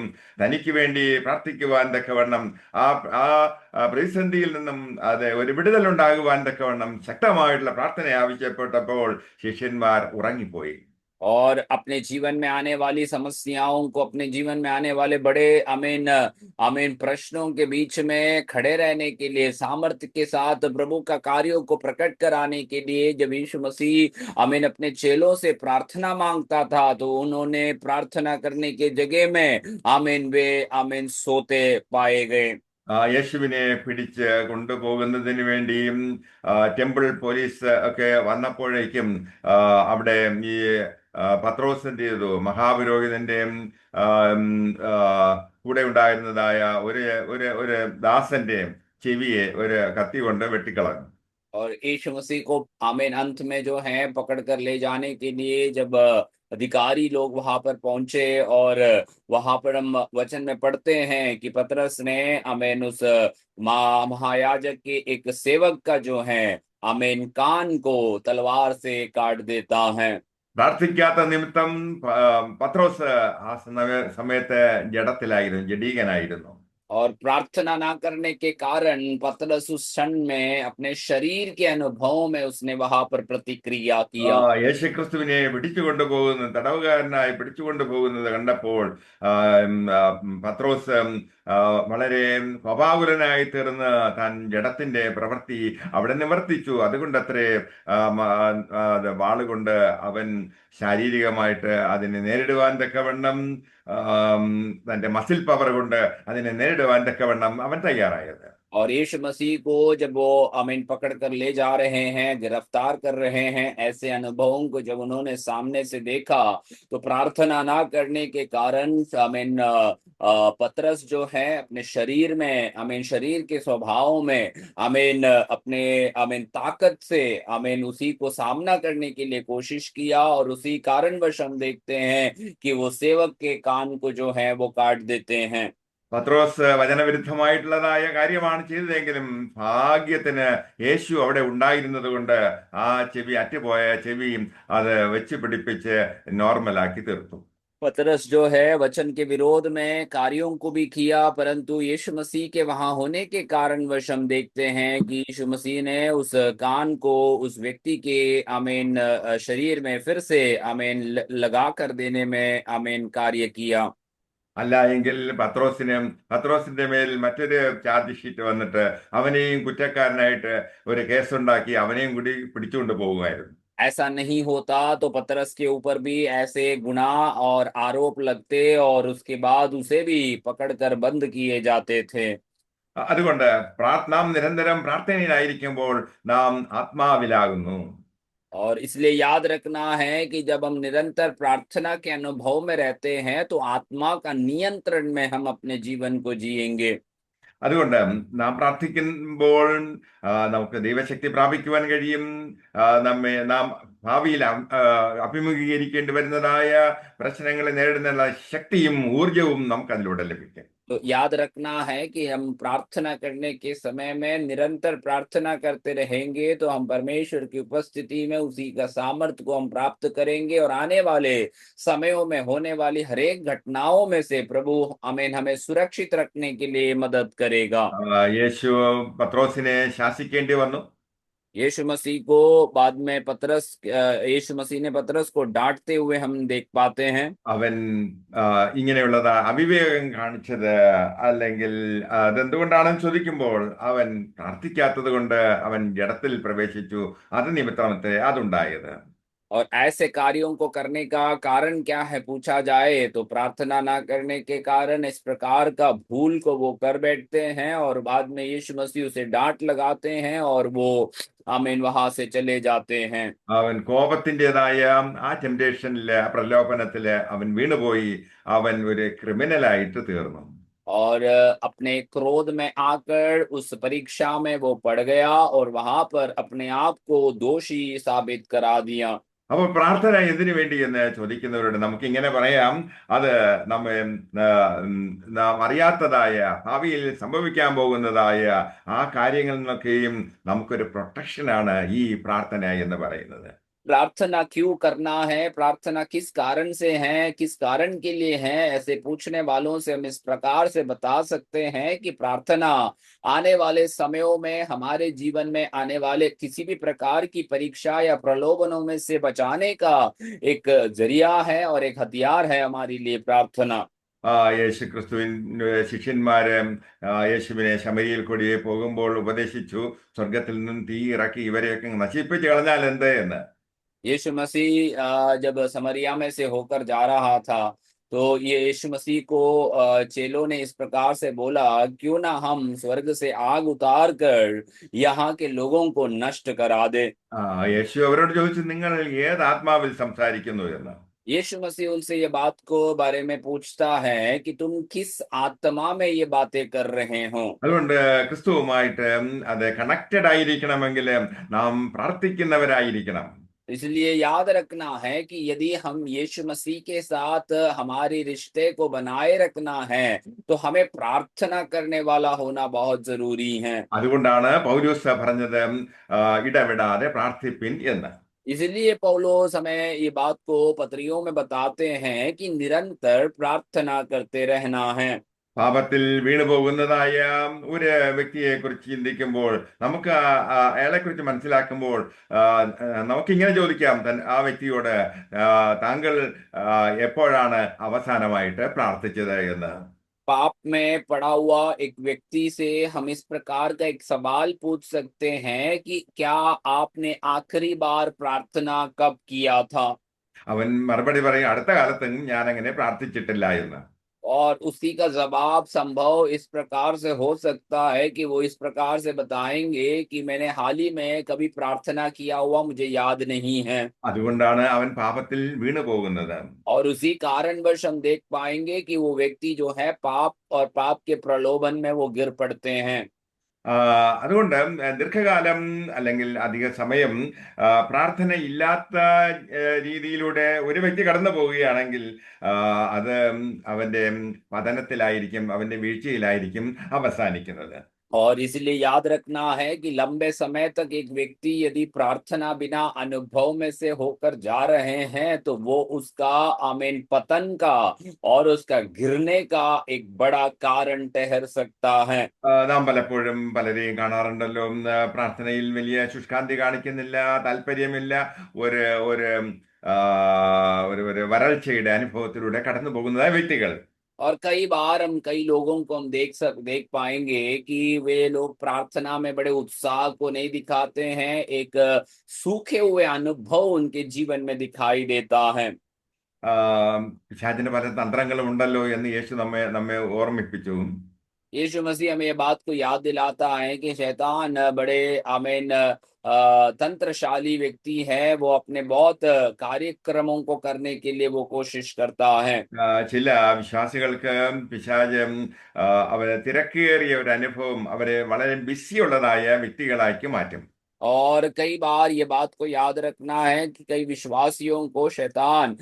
തനിക്ക് വേണ്ടി പ്രാർത്ഥിക്കുവാൻ തക്കവണ്ണം ആ പ്രതിസന്ധിയിൽ നിന്നും അത് ഒരു വിടുതൽ ഉണ്ടാകുവാൻ തക്കവണ്ണം ശക്തമായിട്ടുള്ള പ്രാർത്ഥന ആവശ്യപ്പെട്ടപ്പോൾ ശിഷ്യന്മാർ ഉറങ്ങിപ്പോയി. और अपने जीवन में आने वाली समस्याओं को, अपने जीवन में आने वाले बड़े आमीन आमीन प्रश्नों के बीच में खड़े रहने के लिए, सामर्थ्य के साथ प्रभु का कार्यों को प्रकट कराने के लिए जब यीशु मसीह आमीन अपने चेलों से प्रार्थना मांगता था, तो उन्होंने प्रार्थना करने के जगह में आमीन वे आमीन सोते पाए गए। യേശുവിനെ പിടിച്ച് കൊണ്ടുപോകുന്നതിന് വേണ്ടിയും ടെമ്പിൾ പോലീസ് ഒക്കെ വന്നപ്പോഴേക്കും അവിടെ ഈ പത്രോസ് എന്ത് ചെയ്തു, മഹാപുരോഹിതന്റെ കൂടെ ഉണ്ടായിരുന്നതായ ഒരു ഒരു ഒരു ദാസന്റെ ചെവിയെ ഒരു കത്തി കൊണ്ട് വെട്ടിക്കളഞ്ഞു. और यीशु मसीह को आमीन अंत में जो है पकड़ कर ले जाने के लिए जब अधिकारी लोग वहां पर पहुंचे, और वहां पर हम वचन में पढ़ते हैं कि पतरस ने आमीन उस महायाजक के एक सेवक का जो है आमीन कान को तलवार से काट देता है। പ്രാർത്ഥിക്കാത്ത നിമിത്തം പത്രോസ് ആ സമയത്ത് ജഡത്തിലായിരുന്നു, ജഡീകനായിരുന്നു. और प्रार्थना ना करने के कारण पतरस उस क्षण में अपने शरीर के अनुभवों में उसने वहां पर प्रतिक्रिया किया। യേശു ക്രിസ്തുവിനെ പിടിച്ചുകൊണ്ടുപോകുന്നത്, തടവുകാരനായി പിടിച്ചുകൊണ്ടുപോകുന്നത് കണ്ടപ്പോൾ പത്രോസ് വളരെ കോപാകുലനായി തീർന്ന് താൻ ജഡത്തിന്റെ പ്രവൃത്തി അവിടെ നിവർത്തിച്ചു. അതുകൊണ്ടത്രേ വാളുകൊണ്ട് അവൻ ശാരീരികമായിട്ട് അതിനെ നേരിടുവാൻ തക്കവണ്ണം, തന്റെ മസിൽ പവർ കൊണ്ട് അതിനെ നേരിടുവാൻ തക്കവണ്ണം അവൻ തയ്യാറായത്. और यीशु मसीह को जब वो आमीन पकड़ कर ले जा रहे हैं, गिरफ्तार कर रहे हैं, ऐसे अनुभवों को जब उन्होंने सामने से देखा, तो प्रार्थना ना करने के कारण आमीन पतरस जो है अपने शरीर में, आमीन शरीर के स्वभाव में, आमीन अपने आमीन ताकत से आमीन उसी को सामना करने के लिए कोशिश किया, और उसी कारणवश हम देखते हैं कि वो सेवक के कान को जो है वो काट देते हैं। പത്രോസ് വചനവിരുദ്ധമായിട്ടുള്ളതായ കാര്യമാണ് ചെയ്തതെങ്കിലും ഭാഗ്യത്തിന് യേശു അവിടെ ഉണ്ടായിരുന്നത് കൊണ്ട് ആ ചെവി, അറ്റുപോയ ചെവിയും അത് വെച്ച് പിടിപ്പിച്ച് നോർമലാക്കി തീർത്തു. पतरस जो है वचन के विरोध में कार्यों को भी किया, परंतु यीशु मसीह के वहां होने के कारणवश हम देखते हैं कि यीशु मसीह ने उस कान को उस व्यक्ति के आमीन शरीर में फिर से आमीन लगा कर देने में आमीन कार्य किया। അല്ല എങ്കിൽ പത്രോസിന്റെ മേൽ മറ്റൊരു ചാർജ് ഷീറ്റ് വന്നിട്ട് അവനെയും കുറ്റക്കാരനായിട്ട് ഒരു കേസുണ്ടാക്കി അവനെയും കൂടി പിടിച്ചുകൊണ്ട് പോകുമായിരുന്നു. ऐसा नहीं होता तो पतरस के ऊपर भी ऐसे गुनाह और आरोप लगते और उसके बाद उसे भी पकड़कर बंद किए जाते थे। അതുകൊണ്ട് നാം നിരന്തരം പ്രാർത്ഥനയിലായിരിക്കുമ്പോൾ നാം ആത്മാവിലാകുന്നു. और इसलिए याद रखना है कि जब हम निरंतर प्रार्थना के अनुभव में रहते हैं तो आत्मा का नियंत्रण में हम अपने जीवन को जिएंगे। അതുകൊണ്ട് നാം പ്രാർത്ഥിക്കുമ്പോൾ നമുക്ക് ദൈവശക്തി പ്രാപിക്കുവാൻ കഴിയും. നാം ഭാവിയിൽ അഭിമുഖീകരിക്കേണ്ടി വരുന്നതായ പ്രശ്നങ്ങളെ നേരിടുന്നതിനുള്ള ശക്തിയും ഊർജവും നമുക്ക് അതിലൂടെ ലഭിക്കും. तो याद रखना है कि हम प्रार्थना करने के समय में निरंतर प्रार्थना करते रहेंगे तो हम परमेश्वर की उपस्थिति में उसी का सामर्थ्य को हम प्राप्त करेंगे और आने वाले समयों में होने वाली हर एक घटनाओं में से प्रभु हमें सुरक्षित रखने के लिए मदद करेगा। യേശു പത്രോസിനെ ശാസിക്കേണ്ടി വന്നു. यीशु मसीह को बाद में यीशु मसीह ने पतरस को डांटते हुए हम देख पाते हैं। അവൻ ഇങ്ങനെയുള്ളത് അവിവേകം കാണിച്ചത്, അല്ലെങ്കിൽ അതെന്തുകൊണ്ടാണെന്ന് ചോദിക്കുമ്പോൾ അവൻ പ്രാർത്ഥിക്കാത്തത് കൊണ്ട് അവൻ ജഡത്തിൽ പ്രവേശിച്ചു, അത് നിമിത്തമത്തെ അതുണ്ടായത്. और ऐसे कार्यों को करने का कारण क्या है पूछा जाए तो प्रार्थना ना करने के कारण इस प्रकार का भूल को वो कर बैठते हैं और बाद में यीशु मसीह उसे डांट लगाते हैं और वो आमीन वहां से चले जाते हैं। അവൻ കോപത്തിൻ്റെതായ ആ ടെംപ്ടേഷനില്, ആ പ്രലോഭനത്തില് അവൻ വീണുപോയി. അവൻ ഒരു ക്രിമിനലായിട്ട് തീർന്നു. और अपने क्रोध में आकर उस परीक्षा में वो पड़ गया और वहां पर अपने आप को दोषी साबित करा दिया। അപ്പോൾ പ്രാർത്ഥന എന്തിനു വേണ്ടി എന്ന് ചോദിക്കുന്നവരോട് നമുക്ക് ഇങ്ങനെ പറയാം, അത് നമ്മെ നാം അറിയാത്തതായ ഭാവിയിൽ സംഭവിക്കാൻ പോകുന്നതായ ആ കാര്യങ്ങളിൽ നിന്നൊക്കെയും നമുക്കൊരു പ്രൊട്ടക്ഷനാണ് ഈ പ്രാർത്ഥന എന്ന് പറയുന്നത്. प्रार्थना क्यों करना है, प्रार्थना किस कारण से है, किस कारण के लिए है, ऐसे पूछने वालों से हम इस प्रकार से बता सकते हैं कि प्रार्थना आने वाले समयों में हमारे जीवन में आने वाले किसी भी प्रकार की परीक्षा या प्रलोभनों में से बचाने का एक जरिया है और एक हथियार है हमारे लिए प्रार्थना। യേശു ക്രിസ്തുവിൻ ശിഷ്യന്മാര് യേശുവിനെ ശമരിയിൽ കൂടി പോകുമ്പോൾ ഉപദേശിച്ചു, സ്വർഗത്തിൽ നിന്നും തീ ഇറക്കി ഇവരെയൊക്കെ നശിപ്പിച്ചു കളഞ്ഞാൽ എന്ത് എന്ന്. यीशु मसीह जब समरिया में से होकर जा रहा था तो ये यीशु मसीह को चेलों ने इस प्रकार से बोला, क्यों ना हम स्वर्ग से आग उतार कर यहाँ के लोगों को नष्ट करा दे। യേശു അവരോട് ചോദിച്ചു, നിങ്ങൾ ഏത് ആത്മാവിൽ സംസാരിക്കുന്നു എന്ന്. यीशु मसीह उनसे ये बात को बारे में पूछता है कि तुम किस आत्मा में ये बातें कर रहे हो। അതുകൊണ്ട് ക്രിസ്തുവുമായിട്ട് അത് കണക്റ്റഡ് ആയിരിക്കണമെങ്കിൽ നാം പ്രാർത്ഥിക്കുന്നവരായിരിക്കണം. इसलिए याद रखना है कि यदि हम यीशु मसीह के साथ हमारे रिश्ते को बनाए रखना है तो हमें प्रार्थना करने वाला होना बहुत जरूरी है। അതുകൊണ്ടാണ് പൗലോസ് പറഞ്ഞത് ഇടവിടാതെ പ്രാർത്ഥിപ്പിൻ എന്ന്. इसलिए पौलुस हमें ये बात को पत्रियों में बताते हैं कि निरंतर प्रार्थना करते रहना है। പാപത്തിൽ വീണു പോകുന്നതായ ഒരു വ്യക്തിയെ കുറിച്ച് ചിന്തിക്കുമ്പോൾ, നമുക്ക് അയാളെ കുറിച്ച് മനസ്സിലാക്കുമ്പോൾ നമുക്കിങ്ങനെ ചോദിക്കാം ആ വ്യക്തിയോട്, താങ്കൾ എപ്പോഴാണ് അവസാനമായിട്ട് പ്രാർത്ഥിച്ചത് എന്ന്. पाप में पड़ा हुआ एक व्यक्ति से हम इस प्रकार का एक सवाल पूछ सकते हैं कि क्या आपने आखिरी बार प्रार्थना कब किया था। അവൻ മറുപടി പറയും, അടുത്ത കാലത്തെങ്ങും ഞാൻ അങ്ങനെ പ്രാർത്ഥിച്ചിട്ടില്ല എന്ന്. और उसी का जवाब संभव इस प्रकार से हो सकता है कि वो इस प्रकार से बताएंगे कि मैंने हाल ही में कभी प्रार्थना किया हुआ मुझे याद नहीं है। അതുകൊണ്ടാണ് അവൻ പാപത്തിൽ വീണു പോകുന്നത്. और उसी कारणवश हम देख पाएंगे कि वो व्यक्ति जो है पाप और पाप के प्रलोभन में वो गिर पड़ते हैं। അതുകൊണ്ട് ദീർഘകാലം അല്ലെങ്കിൽ അധിക സമയം പ്രാർത്ഥന ഇല്ലാത്ത രീതിയിലൂടെ ഒരു വ്യക്തി കടന്നു പോവുകയാണെങ്കിൽ അത് അവന്റെ പതനത്തിലായിരിക്കും, അവന്റെ വീഴ്ചയിലായിരിക്കും അവസാനിക്കുന്നത്. और इसलिए याद रखना है कि लंबे समय तक एक व्यक्ति यदि प्रार्थना बिना अनुभव में से होकर जा रहे हैं तो वो उसका आमीन पतन का और उसका गिरने का एक बड़ा कारण ठहर सकता है। നാം പലപ്പോഴും പലരെയും കാണാറുണ്ടല്ലോ, പ്രാർത്ഥനയിൽ വലിയ ശുഷ്കാന്തി കാണിക്കുന്നില്ല, താല്പര്യമില്ല, ഒരു ഒരു ഒരു ഒരു വരൾച്ചയുടെ അനുഭവത്തിലൂടെ കടന്നു പോകുന്നതായ വ്യക്തികൾ. और कई बार हम कई लोगों को हम देख पाएंगे कि वे लोग प्रार्थना में बड़े उत्साह को नहीं दिखाते हैं, एक सूखे हुए अनुभव उनके जीवन में दिखाई देता है। ആ, പിശാചിന്റെ പല തന്ത്രങ്ങളും ഉണ്ടല്ലോ എന്ന് യേശു നമ്മെ ഓർമ്മിപ്പിച്ചു. यीशु मसीह हमें ये बात को याद दिलाता है कि शैतान बड़े आमीन तंत्रशाली व्यक्ति है, वो अपने बहुत कार्यक्रमों को करने के लिए वो कोशिश करता है। ചില വിശ്വാസികൾക്ക് പിശാച് ആ, അവരെ തിരക്കേറിയ ഒരു അനുഭവം അവരെ വളരെ ബിസിയുള്ളതായ വ്യക്തികളാക്കി മാറ്റും. और कई बार ये बात को याद रखना है कि कई विश्वासियों को शैतान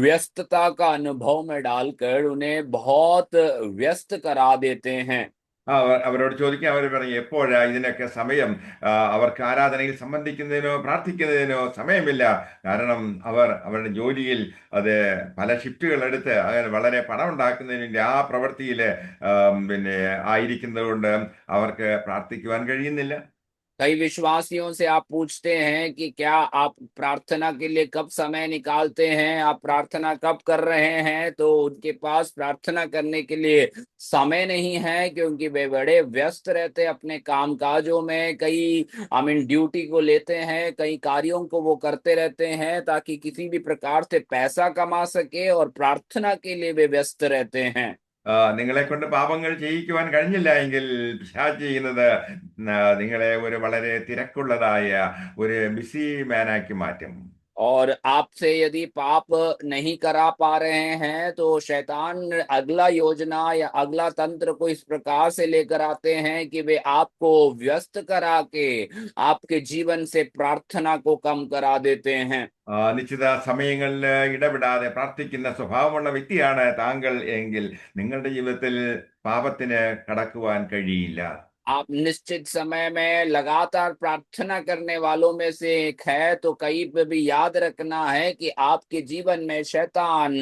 व्यस्तता का अनुभव में डालकर उन्हें बहुत व्यस्त करा देते हैं। അവരോട് ചോദിക്കാം, അവർ പറയും എപ്പോഴാ ഇതിനൊക്കെ സമയം. അവർക്ക് ആരാധനയിൽ സംബന്ധിക്കുന്നതിനോ പ്രാർത്ഥിക്കുന്നതിനോ സമയമില്ല. കാരണം അവരുടെ ജോലിയിൽ അത് പല ഷിഫ്റ്റുകൾ എടുത്ത് അങ്ങനെ വളരെ പണം ഉണ്ടാക്കുന്നതിന് വേണ്ടി ആ പ്രവൃത്തിയിൽ പിന്നെ ആയിരിക്കുന്നത് കൊണ്ട് അവർക്ക് പ്രാർത്ഥിക്കുവാൻ കഴിയുന്നില്ല. कई विश्वासियों से आप पूछते हैं कि क्या आप प्रार्थना के लिए कब समय निकालते हैं, आप प्रार्थना कब कर रहे हैं, तो उनके पास प्रार्थना करने के लिए समय नहीं है, क्योंकि वे बड़े व्यस्त रहते हैं अपने काम काजों में। कई ड्यूटी को लेते हैं, कई कार्यों को वो करते रहते हैं ताकि किसी भी प्रकार से पैसा कमा सके, और प्रार्थना के लिए वे व्यस्त रहते हैं। നിങ്ങളെ കൊണ്ട് പാപങ്ങൾ ചെയ്യിക്കുവാൻ കഴിഞ്ഞില്ല എങ്കിൽ പിശാച് ചെയ്യുന്നത് നിങ്ങളെ ഒരു വളരെ തിരക്കുള്ളതായ ഒരു ബിസി മാനാക്കി മാറ്റും. और आपसे यदि पाप नहीं करा पा रहे हैं तो शैतान अगला योजना या अगला तंत्र को इस प्रकार से लेकर आते हैं कि वे आपको व्यस्त करा के आपके जीवन से प्रार्थना को कम करा देते हैं। നിശ്ചിത സമയങ്ങളിൽ ഇടപെടാതെ പ്രാർത്ഥിക്കുന്ന സ്വഭാവമുള്ള വ്യക്തിയാണ് താങ്കൾ എങ്കിൽ നിങ്ങളുടെ ജീവിതത്തിൽ പാപത്തിന് കടക്കുവാൻ കഴിയില്ല. आप निश्चित समय में लगातार प्रार्थना करने वालों में से एक है, तो कहीं पे भी याद रखना है कि आपके जीवन में शैतान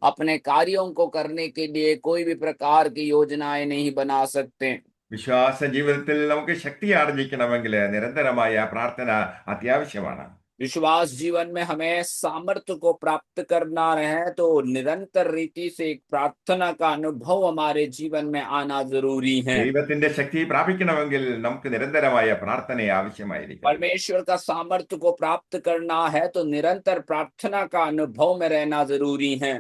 अपने कार्यों को करने के लिए कोई भी प्रकार की योजनाएं नहीं बना सकते। വിശ്വാസ ജീവിതത്തിൽ നമുക്ക് ശക്തി ആർജിക്കണമെങ്കിൽ നിരന്തരമായ പ്രാർത്ഥന അത്യാവശ്യമാണ്. विश्वास जीवन में हमें सामर्थ्य को प्राप्त करना है तो निरंतर रीति से एक प्रार्थना का अनुभव हमारे जीवन में आना जरूरी है। ദൈവത്തിന്റെ ശക്തി പ്രാപിക്കണമെങ്കിൽ നമുക്ക് നിരന്തരമായ പ്രാർത്ഥന ആവശ്യമായിരിക്കും. परमेश्वर का सामर्थ्य को प्राप्त करना है तो निरंतर प्रार्थना का अनुभव में रहना जरूरी है।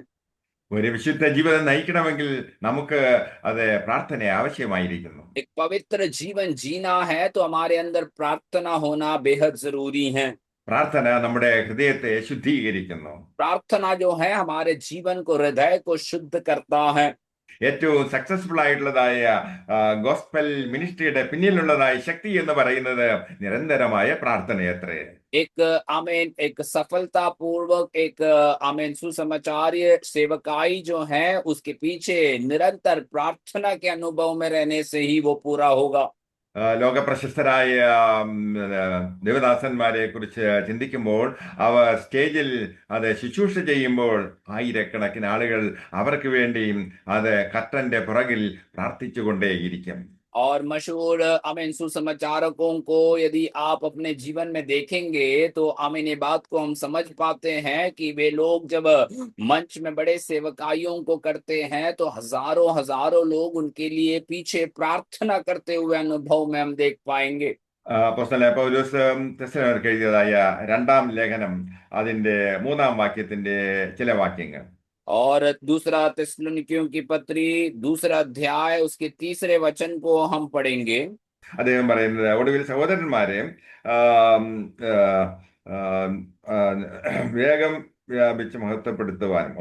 ഒരു വിശുദ്ധ ജീവിതം നയിക്കണമെങ്കിൽ നമുക്ക് അത് പ്രാർത്ഥന ആവശ്യമായിരിക്കുന്നു. एक पवित्र जीवन जीना है तो हमारे अंदर प्रार्थना होना बेहद जरूरी है। പ്രാർത്ഥന നമ്മുടെ ഹൃദയത്തെ ശുദ്ധീകരിക്കുന്നു. प्रार्थना जो है हमारे जीवन को, हृदय को शुद्ध करता है। ഏറ്റവും സക്സസ്ഫുൾ ആയിട്ടുള്ളതായ ഗോസ്പൽ മിനിസ്ട്രിയുടെ പിന്നിലുള്ളതായ ശക്തി എന്ന് പറയുന്നത് നിരന്തരമായ പ്രാർത്ഥനയത്രേ. एक आमीन एक सफलता पूर्वक एक आमीन सुसमाचार्य सेवकाई जो है उसके पीछे निरंतर प्रार्थना के अनुभव में रहने से ही वो पूरा होगा। ലോകപ്രശസ്തരായ ദേവദാസന്മാരെ കുറിച്ച് ചിന്തിക്കുമ്പോൾ അവർ സ്റ്റേജിൽ അത് ശുശ്രൂഷ ചെയ്യുമ്പോൾ ആയിരക്കണക്കിന് ആളുകൾ അവർക്ക് വേണ്ടിയും അത് കർട്ടന്റെ പുറകിൽ പ്രാർത്ഥിച്ചുകൊണ്ടേയിരിക്കും. और मशहूर आमीन सुसमाचारकों को यदि आप अपने जीवन में देखेंगे तो आमीन ये बात को हम समझ पाते हैं कि वे लोग जब मंच में बड़े सेवकाइयों को करते हैं तो हजारों हजारों लोग उनके लिए पीछे प्रार्थना करते हुए अनुभव में हम देख पाएंगे। അപ്പോസ്തലനായ പൗലോസ് തെസ്സലോനിക്കർക്ക് എഴുതിയതായ 2-ാം ലേഖനം അതിന്റെ 3-ാം വാക്യത്തിന്റെ ചില വാക്യങ്ങൾ. और दूसरा थिस्सलुनीकियों की पत्री 2रा अध्याय उसके 3रे वचन को हम पढ़ेंगे। അദ്ദേഹം പറയുന്നത്, ഒടുവിൽ സഹോദരന്മാരെ ആം, ആ, ആ, ആ, വേഗം വ്യാപിച്ച് മഹത്വപ്പെടുത്തുവാനും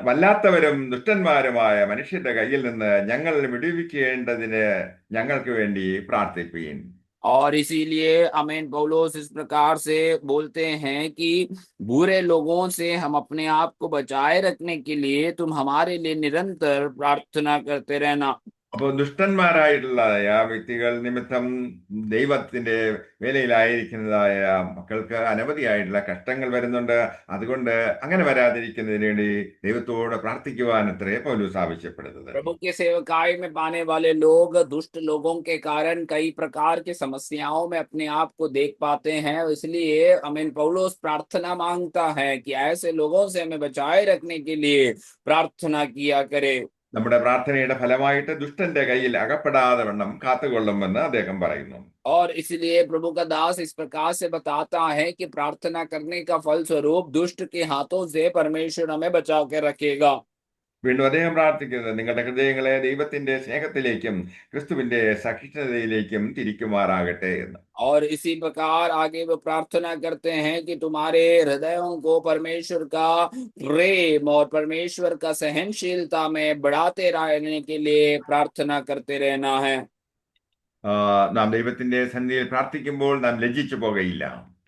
വല്ലാത്തവരും ദുഷ്ടന്മാരുമായ മനുഷ്യരുടെ കയ്യിൽ നിന്ന് ഞങ്ങൾ വിടുവിക്കേണ്ടതിന് ഞങ്ങൾക്ക് വേണ്ടി പ്രാർത്ഥിപ്പീൻ. और इसीलिए आमीन पौलुस इस प्रकार से बोलते हैं कि बुरे लोगों से हम अपने आप को बचाए रखने के लिए तुम हमारे लिए निरंतर प्रार्थना करते रहना। അപ്പോൾ ദുഷ്ടന്മാരായിട്ടുള്ളതായ വ്യക്തികൾ നിമിത്തം ദൈവത്തിന്റെ വേലയിലായിരിക്കുന്നതായ മക്കൾക്ക് അനവധിയായിട്ടുള്ള കഷ്ടങ്ങൾ വരുന്നുണ്ട്. അതുകൊണ്ട് അങ്ങനെ വരാതിരിക്കുന്നതിന് വേണ്ടി ദൈവത്തോട് പ്രാർത്ഥിക്കുവാൻ अത്രേ പൗലോസ് ആവശ്യപ്പെടുന്നത്. प्रभु के सेवकाई में पाने वाले लोग दुष्ट लोगों के कारण कई प्रकार की समस्याओं में अपने आप को देख पाते हैं, इसलिए अमीन पौलुस प्रार्थना मांगता है कि ऐसे लोगों से हमें बचाए रखने के लिए प्रार्थना किया करे। നമ്മുടെ പ്രാർത്ഥനയുടെ ഫലമായിട്ട് ദുഷ്ടന്റെ കയ്യിൽ അകപ്പെടാതെ വണ്ണം കാത്തുകൊള്ളുമെന്ന് അദ്ദേഹം പറയുന്നു. और इसलिए प्रभु का दास इस प्रकार से बताता है कि प्रार्थना करने का फल स्वरूप दुष्ट के हाथों से परमेश्वर हमें बचा के रखेगा। വീണ്ടും അദ്ദേഹം പ്രാർത്ഥിക്കുന്നത് നിങ്ങളുടെ ഹൃദയങ്ങളെ ദൈവത്തിന്റെ സ്നേഹത്തിലേക്കും ക്രിസ്തുവിന്റെ സഹിഷ്ണുതയിലേക്കും തിരിക്കുമാറാകട്ടെ എന്ന്. और इसी प्रकार आगे वो प्रार्थना करते हैं कि तुम्हारे हृदयों को परमेश्वर का प्रेम और परमेश्वर का सहनशीलता में बढ़ाते रहने के लिए प्रार्थना करते रहना है। നാം ദൈവത്തിന്റെ സന്നിധിയിൽ പ്രാർത്ഥിക്കുമ്പോൾ നാം ലജ്ജിച്ചു പോകയില്ല.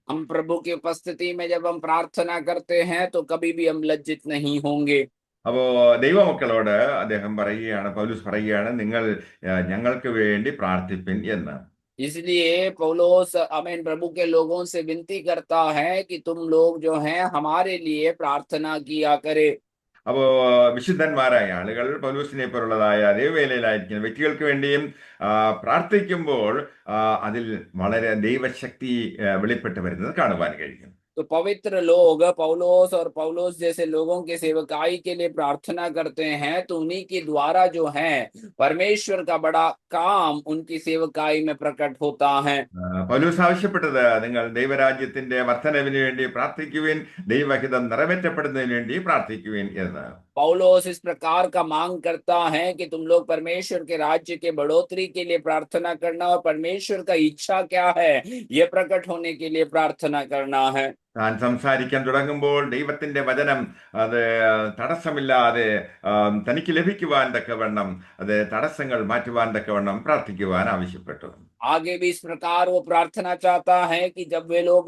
हम प्रभु की उपस्थिति में जब हम प्रार्थना करते हैं तो कभी भी हम लज्जित नहीं होंगे। അപ്പോ ദൈവമക്കളോട് അദ്ദേഹം പറയുകയാണ്, പൗലോസ് പറയുകയാണ്, നിങ്ങൾ ഞങ്ങൾക്ക് വേണ്ടി പ്രാർത്ഥിപ്പിൻ എന്ന്. इसलिए पौलुस आमीन प्रभु के लोगों से विनती करता है कि तुम लोग जो हैं हमारे लिए प्रार्थना किया करे। അപ്പോ വിശുദ്ധന്മാരായ ആളുകൾ പൗലോസിനെ പോലുള്ളതായ ദൈവവേലയിലായിരിക്കുന്ന വ്യക്തികൾക്ക് വേണ്ടിയും പ്രാർത്ഥിക്കുമ്പോൾ അതിൽ വളരെ ദൈവശക്തി വെളിപ്പെട്ട് വരുന്നത് കാണുവാൻ കഴിയും. तो पवित्र लोग पौलुस और पौलुस जैसे लोगों के सेवकाई के लिए प्रार्थना करते हैं तो उन्हीं के द्वारा जो है परमेश्वर का बड़ा काम उनकी सेवकाई में प्रकट होता है। പൗലോസ് ആവശ്യപ്പെട്ടത് നിങ്ങൾ ദൈവരാജ്യത്തിന്റെ വർധനവിന് വേണ്ടി പ്രാർത്ഥിക്കുവിൻ, ദൈവഹിതം നിറവേറ്റപ്പെടുന്നതിന് വേണ്ടി പ്രാർത്ഥിക്കുവിൻ എന്ന്. पौलुस इस प्रकार का मांग करता है कि तुम लोग परमेश्वर के राज्य के बढ़ोतरी के लिए प्रार्थना करना और परमेश्वर का इच्छा क्या है ये प्रकट होने के लिए प्रार्थना करना है। താൻ സംസാരിക്കാൻ തുടങ്ങുമ്പോൾ ദൈവത്തിന്റെ വചനം അത് തടസ്സമില്ലാതെ തനിക്ക് ലഭിക്കുവാൻ തക്കവണ്ണം അത് തടസ്സങ്ങൾ മാറ്റുവാൻ തക്കവണ്ണം പ്രാർത്ഥിക്കുവാൻ ആവശ്യപ്പെട്ടു. आगे भी इस प्रकार वो प्रार्थना चाहता है कि जब वे लोग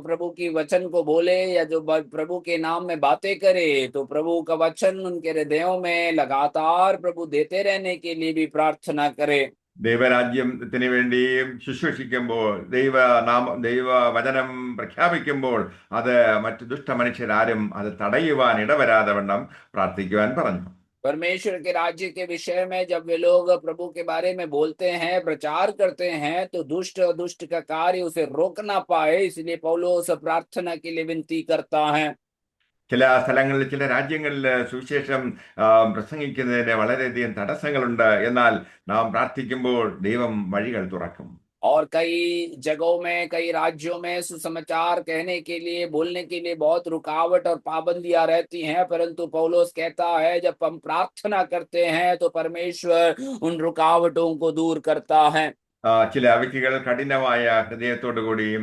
प्रभु की वचन को बोले या जो प्रभु के नाम में बातें करे तो प्रभु का वचन उनके हृदयों में लगातार प्रभु देते रहने के लिए भी प्रार्थना करे। ദൈവരാജ്യത്തിന് വേണ്ടി ശുശ്രൂഷിക്കുമ്പോൾ ദൈവ വചനം പ്രഖ്യാപിക്കുമ്പോൾ അത് മറ്റു ദുഷ്ടമനുഷ്യരാരും അത് തടയുവാൻ ഇടവരാതെ വണ്ണം പ്രാർത്ഥിക്കുവാൻ പറഞ്ഞു. परमेश्वर के राज्य के विषय में जब वे लोग प्रभु के बारे में बोलते हैं प्रचार करते हैं तो दुष्ट का कार्य उसे रोक ना पाए, इसलिए पौलुस प्रार्थना के लिए विनती करता है। ചില സ്ഥലങ്ങളിൽ ചില രാജ്യങ്ങളിൽ സുവിശേഷം പ്രസംഗിക്കുന്നതിന് വളരെയധികം തടസ്സങ്ങളുണ്ട്. എന്നാൽ നാം പ്രാർത്ഥിക്കുമ്പോൾ ദൈവം വഴികൾ തുറക്കും. और कई जगहों में कई राज्यों में सुसमाचार कहने के लिए बोलने के लिए बहुत रुकावट और पाबंदियां रहती हैं, परंतु पौलुस कहता है जब हम प्रार्थना करते हैं तो परमेश्वर उन रुकावटों को दूर करता है। ചില വ്യക്തികൾ കഠിനമായ ഹൃദയത്തോടു കൂടിയും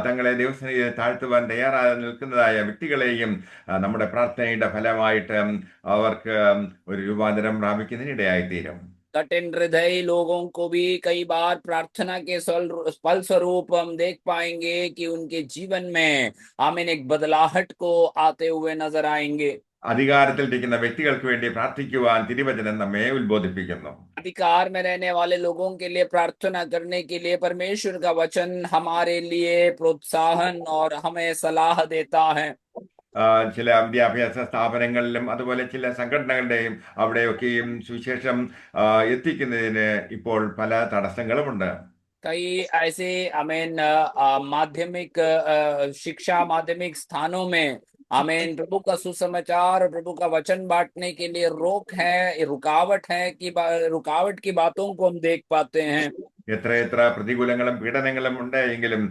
തങ്ങളെ ദൈവസന്നിധിയിൽ താഴ്ത്തുവാൻ തയ്യാറായി നിൽക്കുന്നതായ വ്യക്തികളെയും നമ്മുടെ പ്രാർത്ഥനയുടെ ഫലമായിട്ട് അവർക്ക് ഒരു രൂപാന്തരം പ്രാപിക്കുന്നതിനിടയായിത്തീരും. कठिन हृदय लोगों को भी कई बार प्रार्थना के फल स्वरूप हम देख पाएंगे कि उनके जीवन में हम एक बदलाहट को आते हुए नजर आएंगे। അധികാരത്തിലിരിക്കുന്ന വ്യക്തികൾക്ക് വേണ്ടി പ്രാർത്ഥിക്കുവാൻ തിരുവചനം നമ്മെ ഉത്ബോധിപ്പിക്കുന്നു. अधिकार में रहने वाले लोगों के लिए प्रार्थना करने के लिए परमेश्वर का वचन हमारे लिए प्रोत्साहन और हमें सलाह देता है। ചില വിദ്യാഭ്യാസ സ്ഥാപനങ്ങളിലും അതുപോലെ ചില സംഘടനകളുടെയും അവിടെയൊക്കെയും സുവിശേഷം എത്തിക്കുന്നതിന് ഇപ്പോൾ പല തടസ്സങ്ങളുമുണ്ട്. कई ऐसे माध्यमिक शिक्षा माध्यमिक स्थानों में प्रभु का सुसमाचार और प्रभु का वचन बांटने के लिए रोक है, रुकावट की बातों को हम देख पाते हैं। എത്ര പ്രതികൂലങ്ങളും പീഡനങ്ങളും ഉണ്ട് എങ്കിലും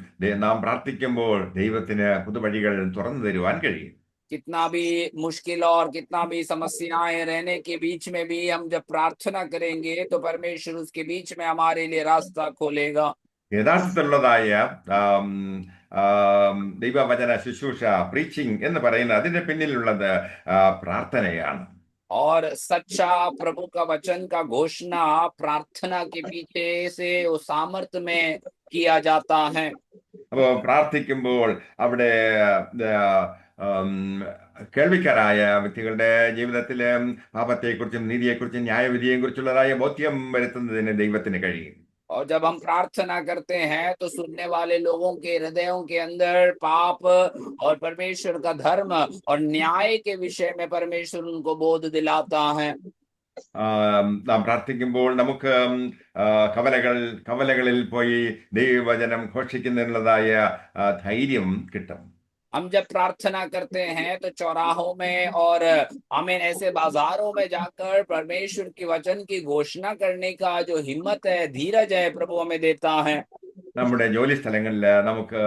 നാം പ്രാർത്ഥിക്കുമ്പോൾ ദൈവത്തിന് പുതുവഴികൾ തുറന്നു തരുവാൻ കഴിയും. कितना भी मुश्किल और कितना भी समस्याएं रहने के बीच में भी हम जब प्रार्थना करेंगे तो परमेश्वर उसके बीच में हमारे लिए रास्ता खोलेगा। യഥാർത്ഥത്തിലുള്ളതായ ദൈവവചന ശുശ്രൂഷ പ്രീച്ചിങ് എന്ന് പറയുന്ന അതിന്റെ പിന്നിലുള്ളത് പ്രാർത്ഥനയാണ്. और सच्चा प्रभु का वचन का घोषणा प्रार्थना के पीछे से उस सामर्थ्य में किया जाता है. അപ്പോൾ പ്രാർത്ഥിക്കുമ്പോൾ അവിടെ ആം, കേൾവിക്കാരായ വ്യക്തികളുടെ ജീവിതത്തിലെ പാപത്തെക്കുറിച്ചും നീതിയെക്കുറിച്ചും ന്യായവിധിയെയും കുറിച്ചുള്ളതായ ബോധ്യം വരുത്തുന്നതിന് ദൈവത്തിന് കഴിയും. और जब हम प्रार्थना करते हैं तो सुनने वाले लोगों के हृदयों के अंदर पाप और परमेश्वर का धर्म और न्याय के विषय में परमेश्वर उनको बोध दिलाता है। നാം പ്രാർത്ഥിക്കുമ്പോൾ നമുക്ക് ആ, കവലകളിൽ പോയി ദൈവവചനം ഘോഷിക്കുന്നതിനുള്ളതായ ധൈര്യം കിട്ടും. हम जब प्रार्थना करते हैं तो चौराहों में और हमें ऐसे बाजारों में जाकर परमेश्वर की वचन की घोषणा करने का जो हिम्मत है, धीरज है, प्रभु हमें देता है। നമ്മുടെ ജോലി സ്ഥലങ്ങളിൽ നമുക്ക്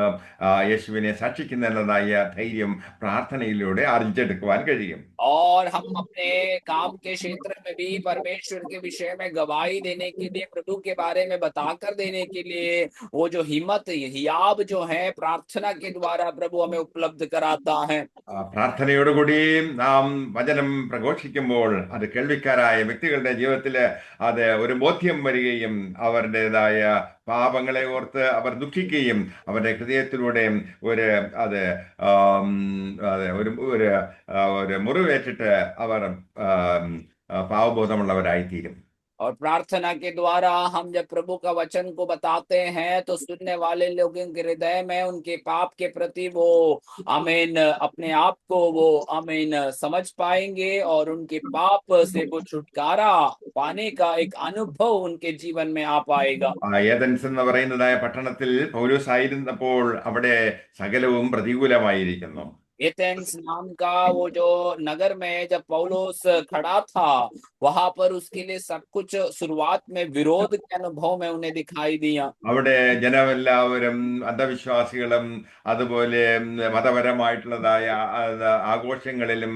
യേശുവിനെ സാക്ഷിക്കുന്നതിനുള്ളതായ ധൈര്യം പ്രാർത്ഥനയിലൂടെ ആർജിച്ചെടുക്കുവാൻ കഴിയും. और हम अपने काम के क्षेत्र में भी परमेश्वर के विषय में गवाही देने के लिए, प्रभु के बारे में बताकर देने के लिए वो जो हिम्मत हियाब जो है प्रार्थना के द्वारा प्रभु हमें उपलब्ध कराता है। പ്രാർത്ഥനയോടുകൂടി നാം വചനം പ്രഘോഷിക്കുമ്പോൾ അത് കേൾവിക്കാരായ വ്യക്തികളുടെ ജീവിതത്തിൽ അത് ഒരു ബോധ്യം വരികയും അവരുടേതായ പാപങ്ങളെ ഓർത്ത് അവർ ദുഃഖിക്കുകയും അവരുടെ ഹൃദയത്തിലൂടെ ഒരു അത് ആം, അത് ഒരു മുറിവേറ്റിട്ട് അവർ പാവബോധമുള്ളവരായിത്തീരും. और प्रार्थना के द्वारा हम जब प्रभु का वचन को बताते हैं तो सुनने वाले लोगों के हृदय में उनके पाप के प्रति वो आमीन अपने आप को वो आमीन समझ पाएंगे और उनके पाप से वो छुटकारा पाने का एक अनुभव उनके जीवन में आ पाएगा। ഏഥൻസ് എന്ന് പറയുന്നതായ പട്ടണത്തിൽ പൗലോസ് ആയിരുന്നപ്പോൾ അവിടെ സകലവും പ്രതികൂലമായിരിക്കുന്നു. एथेंस नाम का वो जो नगर में जब पौलुस खड़ा था वहां पर उसके लिए सब कुछ शुरुआत में विरोध के अनुभव में उन्हें दिखाई दिया। അവിടെ ജനമെല്ലാവരും അന്ധവിശ്വാസികളും അതുപോലെ മതപരമായിട്ടുള്ളതായ ആഘോഷങ്ങളിലും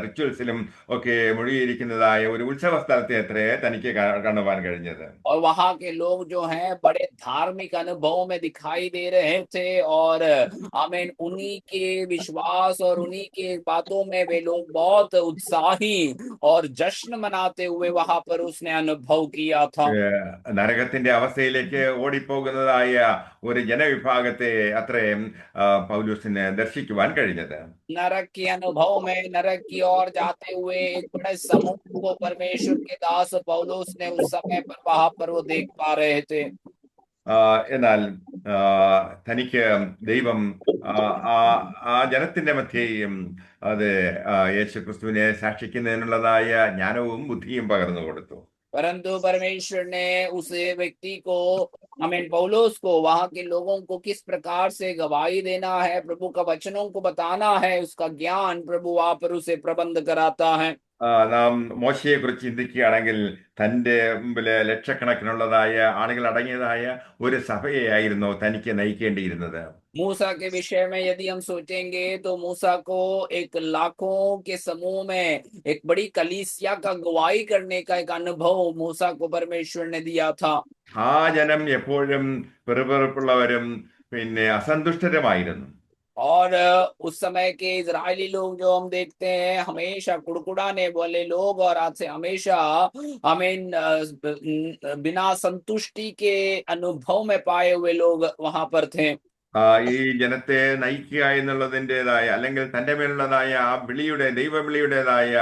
റിച്വൽസിലും ഒക്കെ മുഴുകിയിരിക്കുന്നതായ ഒരു ഉത്സവ സ്ഥലത്തെ അത്രേ തനിക്ക് കാണുവാൻ കഴിഞ്ഞത്. और वहां के लोग जो हैं बड़े धार्मिक अनुभव में दिखाई दे रहे थे और आमीन उन्हीं के विश्वास और उन्हीं के बातों में वे लोग बहुत उत्साही और जश्न मनाते हुए वहां पर उसने अनुभव किया था। നരകത്തിന്റെ അവസ്ഥയിലേക്ക് ഓടിപ്പോകുന്നതായ ഒരു ജനവിഭാഗത്തെ അത്രയും പൗലോസിന് ദർശിക്കുവാൻ കഴിഞ്ഞത്. नरक के अनुभव में नरक की ओर जाते हुए एक बड़े समूह को परमेश्वर के दास पौलुस ने उस समय पर वहां पर वो देख पा रहे थे। എന്നാൽ തനിക്ക് ദൈവം ആ ജനത്തിന്റെ മധ്യേയും അത് യേശു ക്രിസ്തുവിനെ സാക്ഷിക്കുന്നതിനുള്ളതായ ജ്ഞാനവും ബുദ്ധിയും പകർന്നു കൊടുത്തു. परंतु परमेश्वर ने उस व्यक्ति को आमीन पौलुस को वहां के लोगों को किस प्रकार से गवाही देना है, प्रभु का वचनों को बताना है, उसका ज्ञान प्रभु वहां पर उसे प्रबंध कराता है। നാം മോശയെ കുറിച്ച് ചിന്തിക്കുകയാണെങ്കിൽ തന്റെ മുമ്പില് ലക്ഷക്കണക്കിനുള്ളതായ ആളുകൾ അടങ്ങിയതായ ഒരു സഭയെയായിരുന്നു തനിക്ക് നയിക്കേണ്ടിയിരുന്നത്. मूसा के विषय में यदि हम सोचेंगे तो मूसा को एक लाखों के समूह में एक बड़ी कलीसिया का गवाही करने का एक अनुभव मूसा को परमेश्वर ने दिया था। ആ ജനം എപ്പോഴും പെറുപെറുപ്പുള്ളവരും പിന്നെ അസന്തുഷ്ടരുമായിരുന്നു. और उस समय के इजरायली लोग जो हम देखते हैं हमेशा कुड़कुड़ाने वाले लोग और आज से हमेशा हमें बिना संतुष्टि के अनुभव में पाए हुए लोग वहां पर थे। ഈ ജനത്തെ നയിക്കുക എന്നുള്ളതിൻ്റെതായ അല്ലെങ്കിൽ തന്റെ മേലുള്ളതായ ആ ദൈവവിളിയുടേതായ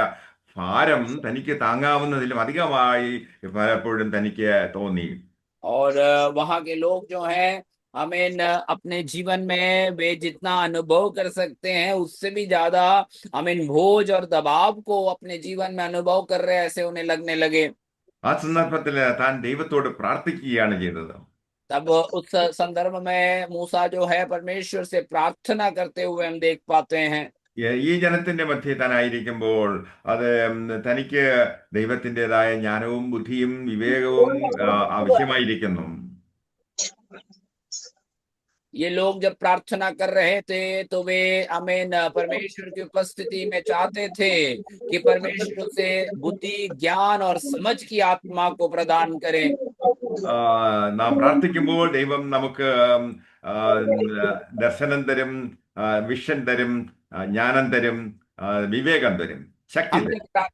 ഭാരം തനിക്ക് താങ്ങാവുന്നതിലും അധികമായി പലപ്പോഴും തനിക്ക് തോന്നി. और वहां के लोग जो हैं हमें अपने जीवन में वे जितना अनुभव कर सकते हैं उससे भी ज्यादा हमें बोझ और दबाव को अपने जीवन में अनुभव कर रहे हैं ऐसे उन्हें लगने लगे। ആ സന്ദർഭത്തിൽ താൻ ദൈവത്തോട് പ്രാർത്ഥിക്കുകയാണ് ചെയ്തത്. तब उस संदर्भ में मूसा जो है परमेश्वर से प्रार्थना करते हुए हम देख पाते हैं। ഈ ജനത്തിന്റെ മധ്യേ താനായിരിക്കുമ്പോൾ അത് തനിക്ക് ദൈവത്തിൻ്റെതായ ജ്ഞാനവും ബുദ്ധിയും വിവേകവും ആവശ്യമായിരിക്കുന്നു. ये लोग जब प्रार्थना कर रहे थे तो वे आमीन परमेश्वर की उपस्थिति में चाहते थे कि परमेश्वर से बुद्धि ज्ञान और समझ की आत्मा को प्रदान करे। നാം പ്രാർത്ഥിക്കുമ്പോൾ ദൈവം നമുക്ക് ദർശനം തരും, വിഷൻ തരും, ജ്ഞാനം തരും, വിവേകം തരും, ശക്തി തരും.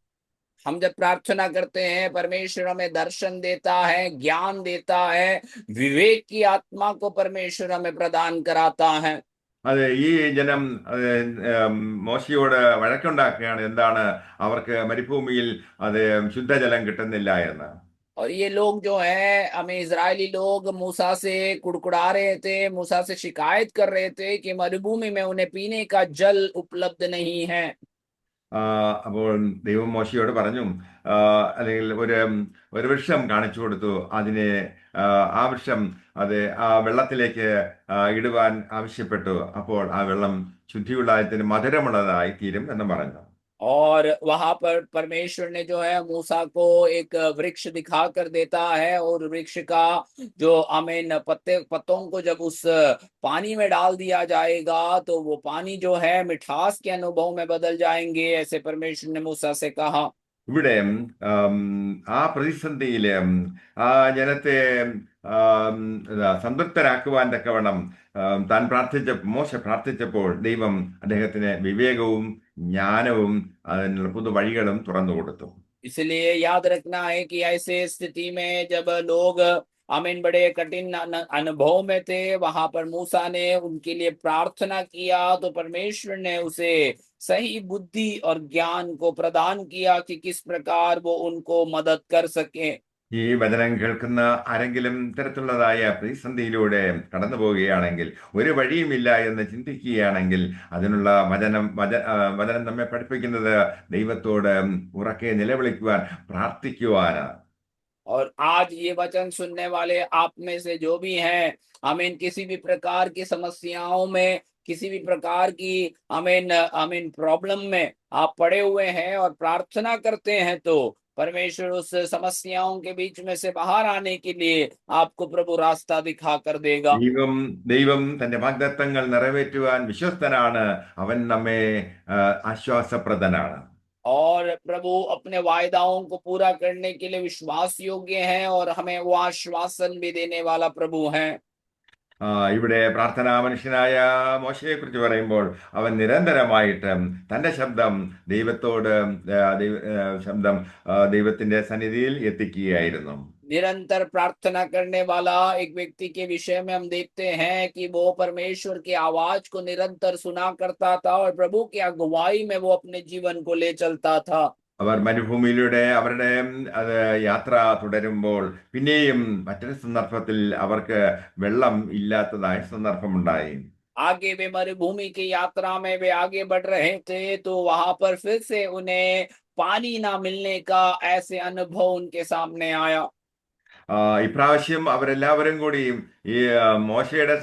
हम जब प्रार्थना करते हैं परमेश्वर हमें दर्शन देता है, ज्ञान देता है, विवेक की आत्मा को परमेश्वर हमें प्रदान कराता है. അത് ഈ ജനം അത് മോശയോട് വഴക്കുണ്ടാക്കുകയാണ്. എന്താണ് അവർക്ക് മരുഭൂമിയിൽ അത് ശുദ്ധജലം കിട്ടുന്നില്ല എന്ന്. और ये लोग जो है हमें इजरायली लोग मूसा से कुड़कुड़ा रहे थे, मूसा से शिकायत कर रहे थे कि मरुभूमि में उन्हें पीने का जल उपलब्ध नहीं है। അപ്പോൾ ദൈവം മോശയോട് പറഞ്ഞു, അല്ലെങ്കിൽ ഒരു വൃക്ഷം കാണിച്ചു കൊടുത്തു. അതിനെ ആ, ആ വൃക്ഷം അത് ആ വെള്ളത്തിലേക്ക് ഇടുവാൻ ആവശ്യപ്പെട്ടു. അപ്പോൾ ആ വെള്ളം ശുദ്ധിയുള്ളതിന് മധുരമുള്ളതായി തീരും എന്ന് പറഞ്ഞു. और वहां पर परमेश्वर ने जो है मूसा को एक वृक्ष दिखा कर देता है, और वृक्ष का जो आमीन पत्तों को जब उस पानी में डाल दिया जाएगा तो वो पानी जो है मिठास के अनुभव में बदल जाएंगे, ऐसे परमेश्वर ने मूसा से कहा। ഇവിടെ ആം, ആ പ്രതിസന്ധിയില് ആ ജനത്തെ ആം, സംതൃപ്തരാക്കുവാൻ തക്കവണ്ണം താൻ മോശ പ്രാർത്ഥിച്ചപ്പോൾ ദൈവം അദ്ദേഹത്തിന് വിവേകവും ജ്ഞാനവും അതിനുള്ള പുതുവഴികളും തുറന്നു കൊടുത്തു. इसलिए याद रखना है कि ऐसे स्थिति में जब लोग आमीन बड़े कठिन अनुभव में थे, वहां पर मूसा ने उनके लिए प्रार्थना किया तो परमेश्वर ने उसे सही बुद्धि और ज्ञान को प्रदान किया कि किस प्रकार वो उनको मदद कर सके। ഈ വചനം കേൾക്കുന്ന ആരെങ്കിലും തരത്തിലുള്ളതായ പ്രതിസന്ധിയിലൂടെ കടന്നു പോവുകയാണെങ്കിൽ, ഒരു വഴിയുമില്ല എന്ന് ചിന്തിക്കുകയാണെങ്കിൽ, അതിനുള്ള വചനം നമ്മെ പഠിപ്പിക്കുന്നത് ദൈവത്തോട് ഉറക്കെ നിലവിളിക്കുവാൻ, പ്രാർത്ഥിക്കുവാനാണ്. और आज ये वचन सुनने वाले आप में से जो भी हैं, आमीन, किसी भी प्रकार की समस्याओं में, किसी भी प्रकार की आमीन आमीन प्रॉब्लम में आप पड़े हुए हैं और प्रार्थना करते हैं, तो परमेश्वर उस समस्याओं के बीच में से बाहर आने के लिए आपको प्रभु रास्ता दिखा कर देगा। ദൈവം ദൈവം തന്റെ വാഗ്ദത്തങ്ങൾ നിറവേറ്റുവാൻ വിശ്വസ്തനാണ്. അവൻ നമ്മെ ആശ്വാസപ്രദനാണ്. और प्रभु अपने वायदाओं को पूरा करने के लिए विश्वास योग्य है, और हमें वो आश्वासन भी देने वाला प्रभु है। ഇവിടെ പ്രാർത്ഥനാ മനുഷ്യനായ മോശയെ കുറിച്ച് പറയുമ്പോൾ, അവൻ നിരന്തരമായിട്ട് തന്റെ ശബ്ദം ദൈവത്തോട് ശബ്ദം ദൈവത്തിന്റെ സന്നിധിയിൽ എത്തിക്കുകയായിരുന്നു. निरंतर प्रार्थना करने वाला एक व्यक्ति के विषय में हम देखते हैं कि वो परमेश्वर की आवाज को निरंतर सुना करता था, और प्रभु की अगुवाई में वो अपने जीवन को ले चलता था। അവർ മരുഭൂമിയിലൂടെ അവരുടെ അത് യാത്ര തുടരുമ്പോൾ പിന്നെയും മറ്റൊരു സന്ദർഭത്തിൽ അവർക്ക് വെള്ളം ഇല്ലാത്തതായ സന്ദർഭമുണ്ടായി. आगे वे मरुभूमि की यात्रा में वे आगे बढ़ रहे थे, तो वहां पर फिर से उन्हें पानी ना मिलने का ऐसे अनुभव उनके सामने आया। ഇപ്രാവശ്യം അവരെല്ലാവരും കൂടി ഈ മോശയുടെ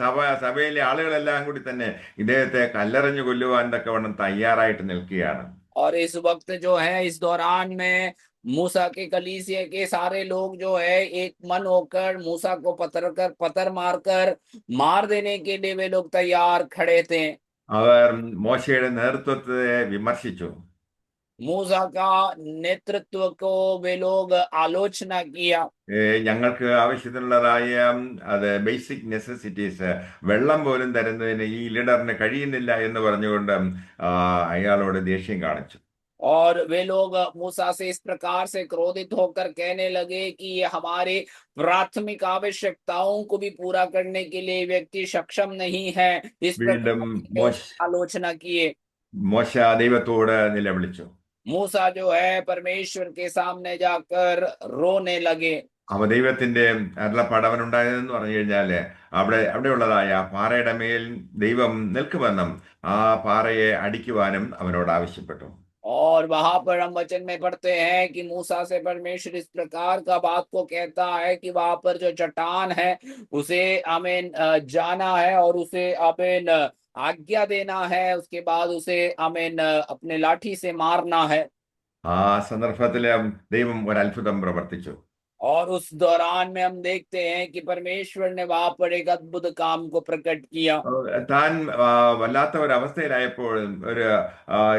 സഭയിലെ ആളുകളെല്ലാം കൂടി തന്നെ ഇദ്ദേഹത്തെ കല്ലെറിഞ്ഞു കൊല്ലുവാൻ തക്കവണ്ണം തയ്യാറായിട്ട് നിൽക്കുകയാണ്. और इस वक्त जो है, इस दौरान में मूसा के कलीसिया के सारे लोग जो है एक मन होकर मूसा को पत्थर मारकर मार देने के लिए वे लोग तैयार खड़े थे। അവർ മോശയുടെ നേതൃത്വത്തെ വിമർശിച്ചു. मूसा का नेतृत्व को वे लोग आलोचना किया। ഞങ്ങൾക്ക് ആവശ്യത്തിനുള്ളതായ അത് ബേസിക് നെസസിറ്റീസ് വെള്ളം പോലും തരുന്നതിന് ഈ ലീഡറിന് കഴിയുന്നില്ല എന്ന് പറഞ്ഞുകൊണ്ട് അയാളോട് ദേഷ്യം കാണിച്ചു. और वे लोग मूसा से इस प्रकार से क्रोधित होकर कहने लगे कि ये हमारे प्राथमिक आवश्यकताओं को भी पूरा करने के लिए व्यक्ति सक्षम नहीं है। इस വീണ്ടും प्रकार आलोचना किए। മോശ ദൈവത്തോട് നിലവിളിച്ചു. मूसा जो है परमेश्वर के सामने जाकर रोने लगे। അവ ദൈവത്തിന്റെ അരുളപ്പാട് അവനുണ്ടായതെന്ന് പറഞ്ഞു കഴിഞ്ഞാല്, അവിടെയുള്ളതായ പാറയുടെ മേൽ ദൈവം നിൽക്കുമെന്നും ആ പാറയെ അടിക്കുവാനും അവനോട് ആവശ്യപ്പെട്ടു. और वहां पर हम वचन में पढ़ते हैं कि मूसा से परमेश्वर इस प्रकार का बात को कहता है कि वहां पर जो चट्टान है उसे आमीन जाना है और उसे आमीन आज्ञा देना है, उसके बाद उसे आमीन अपने लाठी से मारना है। ആ സന്ദർഭത്തില് ദൈവം ഒരു അത്ഭുതം പ്രവർത്തിച്ചു. और उस दौरान में हम देखते हैं कि परमेश्वर ने वहां पर एक अद्भुत काम को प्रकट किया। താൻ വല്ലാത്ത ഒരു അവസ്ഥയിലായപ്പോൾ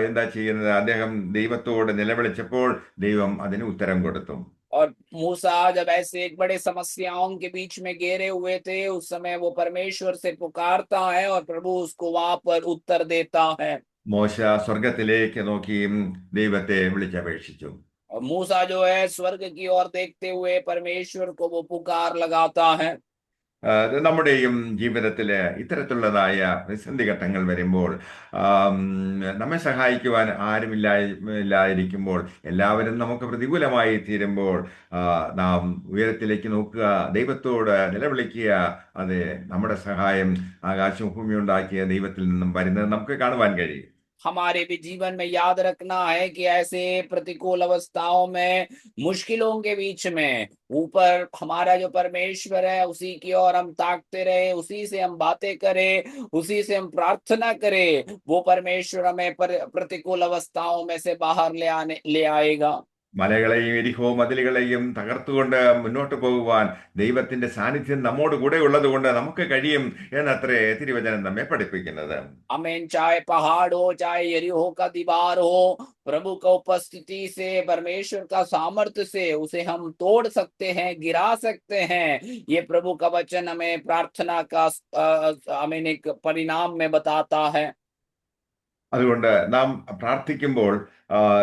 എന്താ ചെയ്യുന്നത്, അദ്ദേഹം ദൈവത്തോട് നിലവിളിച്ചപ്പോൾ ദൈവം അതിന് ഉത്തരം കൊടുത്തു. और मूसा जब ऐसे एक बड़े समस्याओं के बीच में घेरे हुए थे, उस समय वो परमेश्वर से पुकारता है और प्रभु उसको वहां पर उत्तर देता है। മോശ സ്വർഗത്തിലേക്ക് നോക്കി ദൈവത്തെ വിളിച്ചപേക്ഷിച്ചു. और मूसा जो है स्वर्ग की ओर देखते हुए परमेश्वर को वो पुकार लगाता है। നമ്മുടെയും ജീവിതത്തിൽ ഇത്തരത്തിലുള്ളതായ പ്രതിസന്ധി ഘട്ടങ്ങൾ വരുമ്പോൾ ആം, നമ്മെ സഹായിക്കുവാൻ ഇല്ലാതിരിക്കുമ്പോൾ എല്ലാവരും നമുക്ക് പ്രതികൂലമായി തീരുമ്പോൾ ആ, നാം ഉയരത്തിലേക്ക് നോക്കുക, ദൈവത്തോട് നിലവിളിക്കുക. അത് നമ്മുടെ സഹായം ആകാശവും ഭൂമിയും ഉണ്ടാക്കിയ ദൈവത്തിൽ നിന്നും വരുന്നത് നമുക്ക് കാണുവാൻ കഴിയും. हमारे भी जीवन में याद रखना है कि ऐसे प्रतिकूल अवस्थाओं में, मुश्किलों के बीच में, ऊपर हमारा जो परमेश्वर है उसी की ओर हम ताकते रहे, उसी से हम बातें करें, उसी से हम प्रार्थना करें। वो परमेश्वर हमें प्रतिकूल अवस्थाओं में से बाहर ले आएगा। മലകളെയും എരിഹോ മതിലുകളെയും തകർത്തുകൊണ്ട് മുന്നോട്ട് പോകുവാൻ ദൈവത്തിന്റെ സാന്നിധ്യം നമ്മോട് കൂടെ ഉള്ളത് കൊണ്ട് നമുക്ക് കഴിയും എന്നത്രേ തിരുവചനം നമ്മെ പഠിപ്പിക്കുന്നത്. आमीन। चाहे पहाड़ हो, चाहे यरीहो का दीवार हो, प्रभु का उपस्थिति से, परमेश्वर का सामर्थ्य से उसे हम तोड़ सकते हैं, गिरा सकते हैं। ये प्रभु का वचन हमें प्रार्थना का आमीन एक परिणाम में बताता है। അതുകൊണ്ട് നാം പ്രാർത്ഥിക്കുമ്പോൾ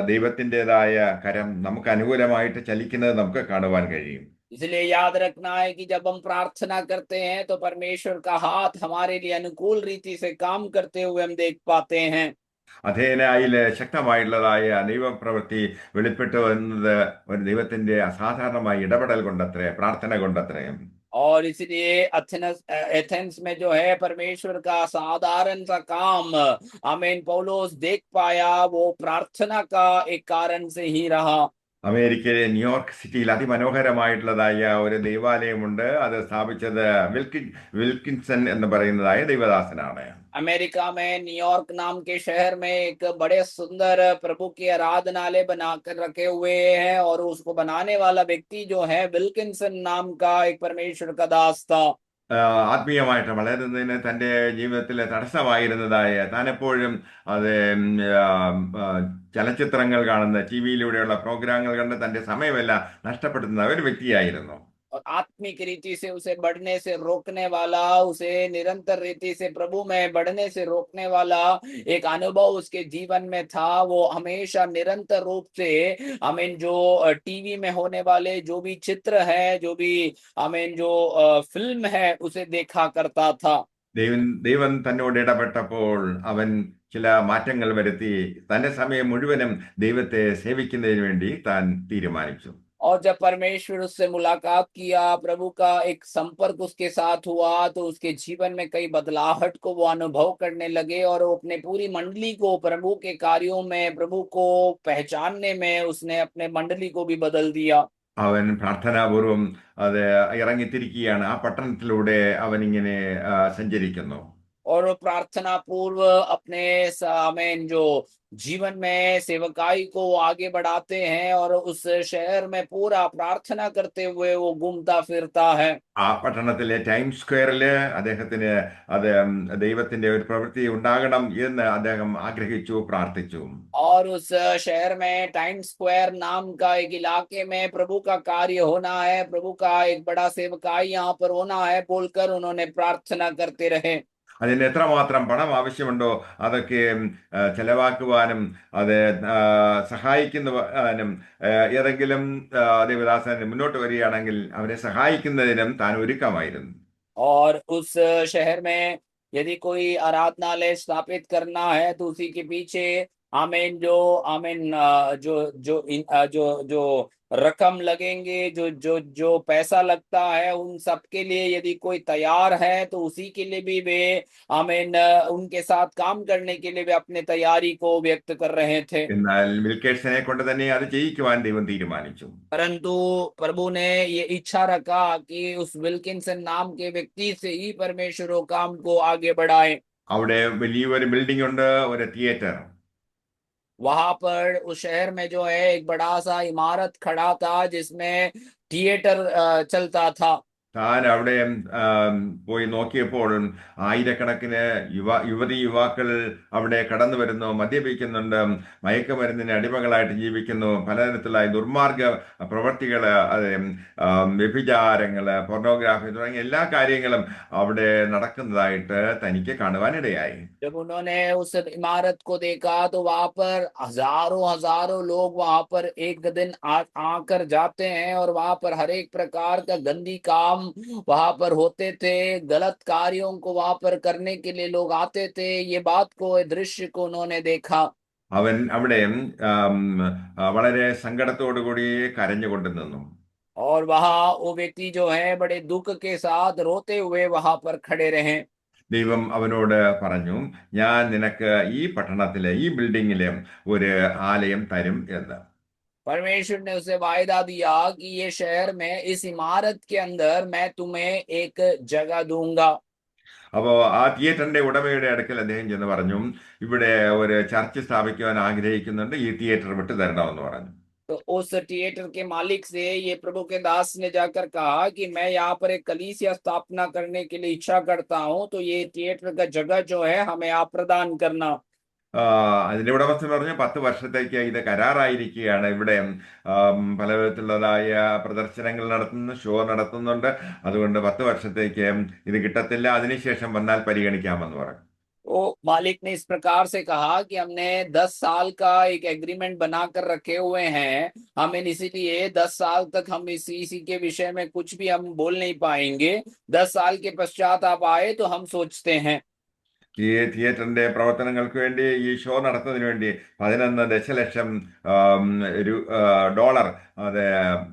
ദൈവത്തിൻ്റെതായ കരം നമുക്ക് അനുകൂലമായിട്ട് ചലിക്കുന്നത് നമുക്ക് കാണുവാൻ കഴിയും. इसलिए याद रखना है कि जब हम प्रार्थना करते हैं तो परमेश्वर का हाथ हमारे लिए अनुकूल रीति से काम करते हुए हम देख पाते हैं। അഥേനായില് ശക്തമായിട്ടുള്ളതായ ദൈവപ്രവൃത്തി വെളിപ്പെട്ടു വന്നത് ഒരു ദൈവത്തിന്റെ അസാധാരണമായ ഇടപെടൽ കൊണ്ടത്രേ, പ്രാർത്ഥന കൊണ്ടത്രേ. और इसलिए एथेंस में जो है परमेश्वर का साधारण सा काम आमीन पौलुस देख पाया, वो प्रार्थना का एक कारण से ही रहा। അമേരിക്കയിലെ ന്യൂയോർക്ക് സിറ്റിയിൽ അതിമനോഹരമായിട്ടുള്ളതായ ഒരു ദൈവാലയമുണ്ട്. അത് സ്ഥാപിച്ചത് വിൽക്കിൻസൺ എന്ന് പറയുന്നതായ ദൈവദാസനാണ്. अमेरिका में न्यूयॉर्क नाम के शहर में एक बड़े सुंदर प्रभु के आराधनालय बनाकर रखे हुए हैं, और उसको बनाने वाला व्यक्ति जो है विल्किंसन नाम का एक परमेश्वर का दास था। ആത്മീയമായിട്ട് വളരുന്നതിന് തൻ്റെ ജീവിതത്തിൽ തടസ്സമായിരുന്നതായ, താനെപ്പോഴും അത് ചലച്ചിത്രങ്ങൾ കാണുന്ന, ടി വിയിലൂടെയുള്ള പ്രോഗ്രാമുകൾ കണ്ട് തൻ്റെ സമയമെല്ലാം നഷ്ടപ്പെടുത്തുന്ന ഒരു വ്യക്തിയായിരുന്നു. और आत्मिक रीति से उसे बढ़ने से रोकने वाला, उसे निरंतर रीति से प्रभु में बढ़ने से रोकने वाला एक अनुभव उसके जीवन में था। वो हमेशा निरंतर रूप से आमीन जो टीवी में होने वाले जो भी चित्र है, जो भी आमीन जो फिल्म है, उसे देखा करता था। ദൈവം തന്നോട് ഇടപെട്ടപ്പോൾ അവൻ ചില മാറ്റങ്ങൾ വരുത്തി തന്റെ സമയം മുഴുവനും ദൈവത്തെ സേവിക്കുന്നതിന് വേണ്ടി താൻ തീരുമാനിച്ചു. और जब परमेश्वर उससे मुलाकात किया, प्रभु का एक संपर्क उसके साथ हुआ, तो उसके जीवन में कई बदलाहट को वो अनुभव करने लगे, और वो अपने पूरी मंडली को प्रभु के कार्यों में, प्रभु को पहचानने में उसने अपने मंडली को भी बदल दिया। അവൻ പ്രാർത്ഥനാപൂർവം അത് ഇറങ്ങിത്തിരിക്കുകയാണ്. ആ പട്ടണത്തിലൂടെ അവൻ ഇങ്ങനെ സഞ്ചരിക്കുന്നു. और प्रार्थना पूर्व अपने आमीन जो जीवन में सेवकाई को आगे बढ़ाते हैं, और उस शहर में पूरा प्रार्थना करते हुए वो घूमता फिरता है। ആ പട്ടണത്തിലെ ടൈം സ്ക്വയറില് അദ്ദേഹത്തിന് അത് ദൈവത്തിന്റെ ഒരു പ്രവൃത്തി ഉണ്ടാകണം എന്ന് അദ്ദേഹം ആഗ്രഹിച്ചു, പ്രാർത്ഥിച്ചു. और उस शहर में टाइम स्क्वायर नाम का एक इलाके में प्रभु का कार्य होना है, प्रभु का एक बड़ा सेवकाई यहाँ पर होना है बोलकर उन्होंने प्रार्थना करते रहे। അതിന് എത്രമാത്രം പണം ആവശ്യമുണ്ടോ അതൊക്കെ ചെലവാക്കുവാനും അത് സഹായിക്കുവാനും ഏതെങ്കിലും ദേവദാസൻ മുന്നോട്ട് വരികയാണെങ്കിൽ അവരെ സഹായിക്കുന്നതിനും താൻ ഒരുക്കമായിരുന്നു. और उस शहर में यदि कोई आराधनालय स्थापित करना है तो उसी के पीछे आमीन जो आमीन जो जो जो जो रकम लगेंगे, जो जो जो पैसा लगता है, उन सब के लिए यदि कोई तैयार है तो उसी के लिए भी वे आमीन उनके साथ काम करने के लिए वे अपने तैयारी को व्यक्त कर रहे थे। എന്നാൽ വിൽക്കേഴ്സിനെ കൊണ്ട് തന്നെ അത് ചെയ്യിക്കുവാൻ ദൈവം തീരുമാനിച്ചു. परंतु प्रभु ने ये इच्छा रखा कि उस विल्किंसन नाम के व्यक्ति से ही परमेश्वर वो काम को आगे बढ़ाए। അവിടെ വലിയൊരു ബിൽഡിംഗ് ഉണ്ട്, ഒരു തിയേറ്റർ. वहां पर उस शहर में जो है एक बड़ा सा इमारत खड़ा था जिसमें थिएटर चलता था। താൻ അവിടെ പോയി നോക്കിയപ്പോൾ ആയിരക്കണക്കിന് യുവാക്കൾ അവിടെ കടന്നു വരുന്നു, മദ്യപിക്കുന്നുണ്ട്, മയക്കുമരുന്നിന് അടിമകളായിട്ട് ജീവിക്കുന്നു, പലതരത്തിലുള്ള ദുർമാർഗ പ്രവർത്തികൾ, അത് വ്യഭിചാരങ്ങള്, പോർണോഗ്രാഫി തുടങ്ങിയ എല്ലാ കാര്യങ്ങളും അവിടെ നടക്കുന്നതായിട്ട് തനിക്ക് കാണുവാനിടയായി. जब उन्होंने उस इमारत को देखा तो वहां पर हजारों हजारों लोग वहां पर एक दिन आकर जाते हैं, और वहां पर हर एक प्रकार का गंदी काम वहां पर होते थे, गलत कार्यों को वहां पर करने के लिए लोग आते थे। ये बात को, ये दृश्य को उन्होंने देखा। അവൻ അവിടെ വളരെ സങ്കടത്തോടു കൂടി കരഞ്ഞുകൊണ്ട് നിന്നു. और वहां वो व्यक्ति जो है बड़े दुख के साथ रोते हुए वहां पर खड़े रहे। ദൈവം അവനോട് പറഞ്ഞു, ഞാൻ നിനക്ക് ഈ പട്ടണത്തിലെ ഈ ബിൽഡിങ്ങിലെ ഒരു ആലയം തരും എന്ന്. परमेश्वर ने उसे वायदा दिया कि ये शहर में, इस इमारत के अंदर मैं तुम्हें एक जगह दूंगा। അപ്പോ ആ തിയേറ്ററിന്റെ ഉടമയുടെ അടുക്കൽ അദ്ദേഹം ചെന്ന് പറഞ്ഞു, ഇവിടെ ഒരു ചർച്ച് സ്ഥാപിക്കുവാൻ ആഗ്രഹിക്കുന്നുണ്ട്, ഈ തിയേറ്റർ വിട്ടു തരണമെന്ന് പറഞ്ഞു. तो उस थिएटर के मालिक से ये प्रभु के दास ने जाकर कहा कि मैं यहाँ पर एक कलीसिया स्थापना करने के लिए इच्छा करता हूँ, तो ये थिएटर का जगह जो है हमें आप प्रदान करना। അതിന്റെ ഉടമസ്ഥൻ പറഞ്ഞു, 10 വർഷത്തേക്ക് ഇത് കരാറായിരിക്കുകയാണ്. ഇവിടെ പല വിധത്തിലുള്ളതായ പ്രദർശനങ്ങൾ നടത്തുന്നു, ഷോ നടത്തുന്നുണ്ട്. അതുകൊണ്ട് 10 വർഷത്തേക്ക് ഇത് കിട്ടത്തില്ല, അതിനുശേഷം വന്നാൽ പരിഗണിക്കാമെന്ന് പറഞ്ഞു. वो मालिक ने इस प्रकार से कहा कि हमने 10 साल का एक एग्रीमेंट बनाकर रखे हुए हैं, हमें इसीलिए 10 साल तक हम इसी के विषय में कुछ भी हम बोल नहीं पाएंगे। 10 साल के पश्चात आप आए तो हम सोचते हैं। ഈ തിയേറ്ററിന്റെ പ്രവർത്തനങ്ങൾക്ക് വേണ്ടി, ഈ ഷോ നടത്തുന്നതിന് വേണ്ടി 11 ദശലക്ഷം ഡോളർ അത്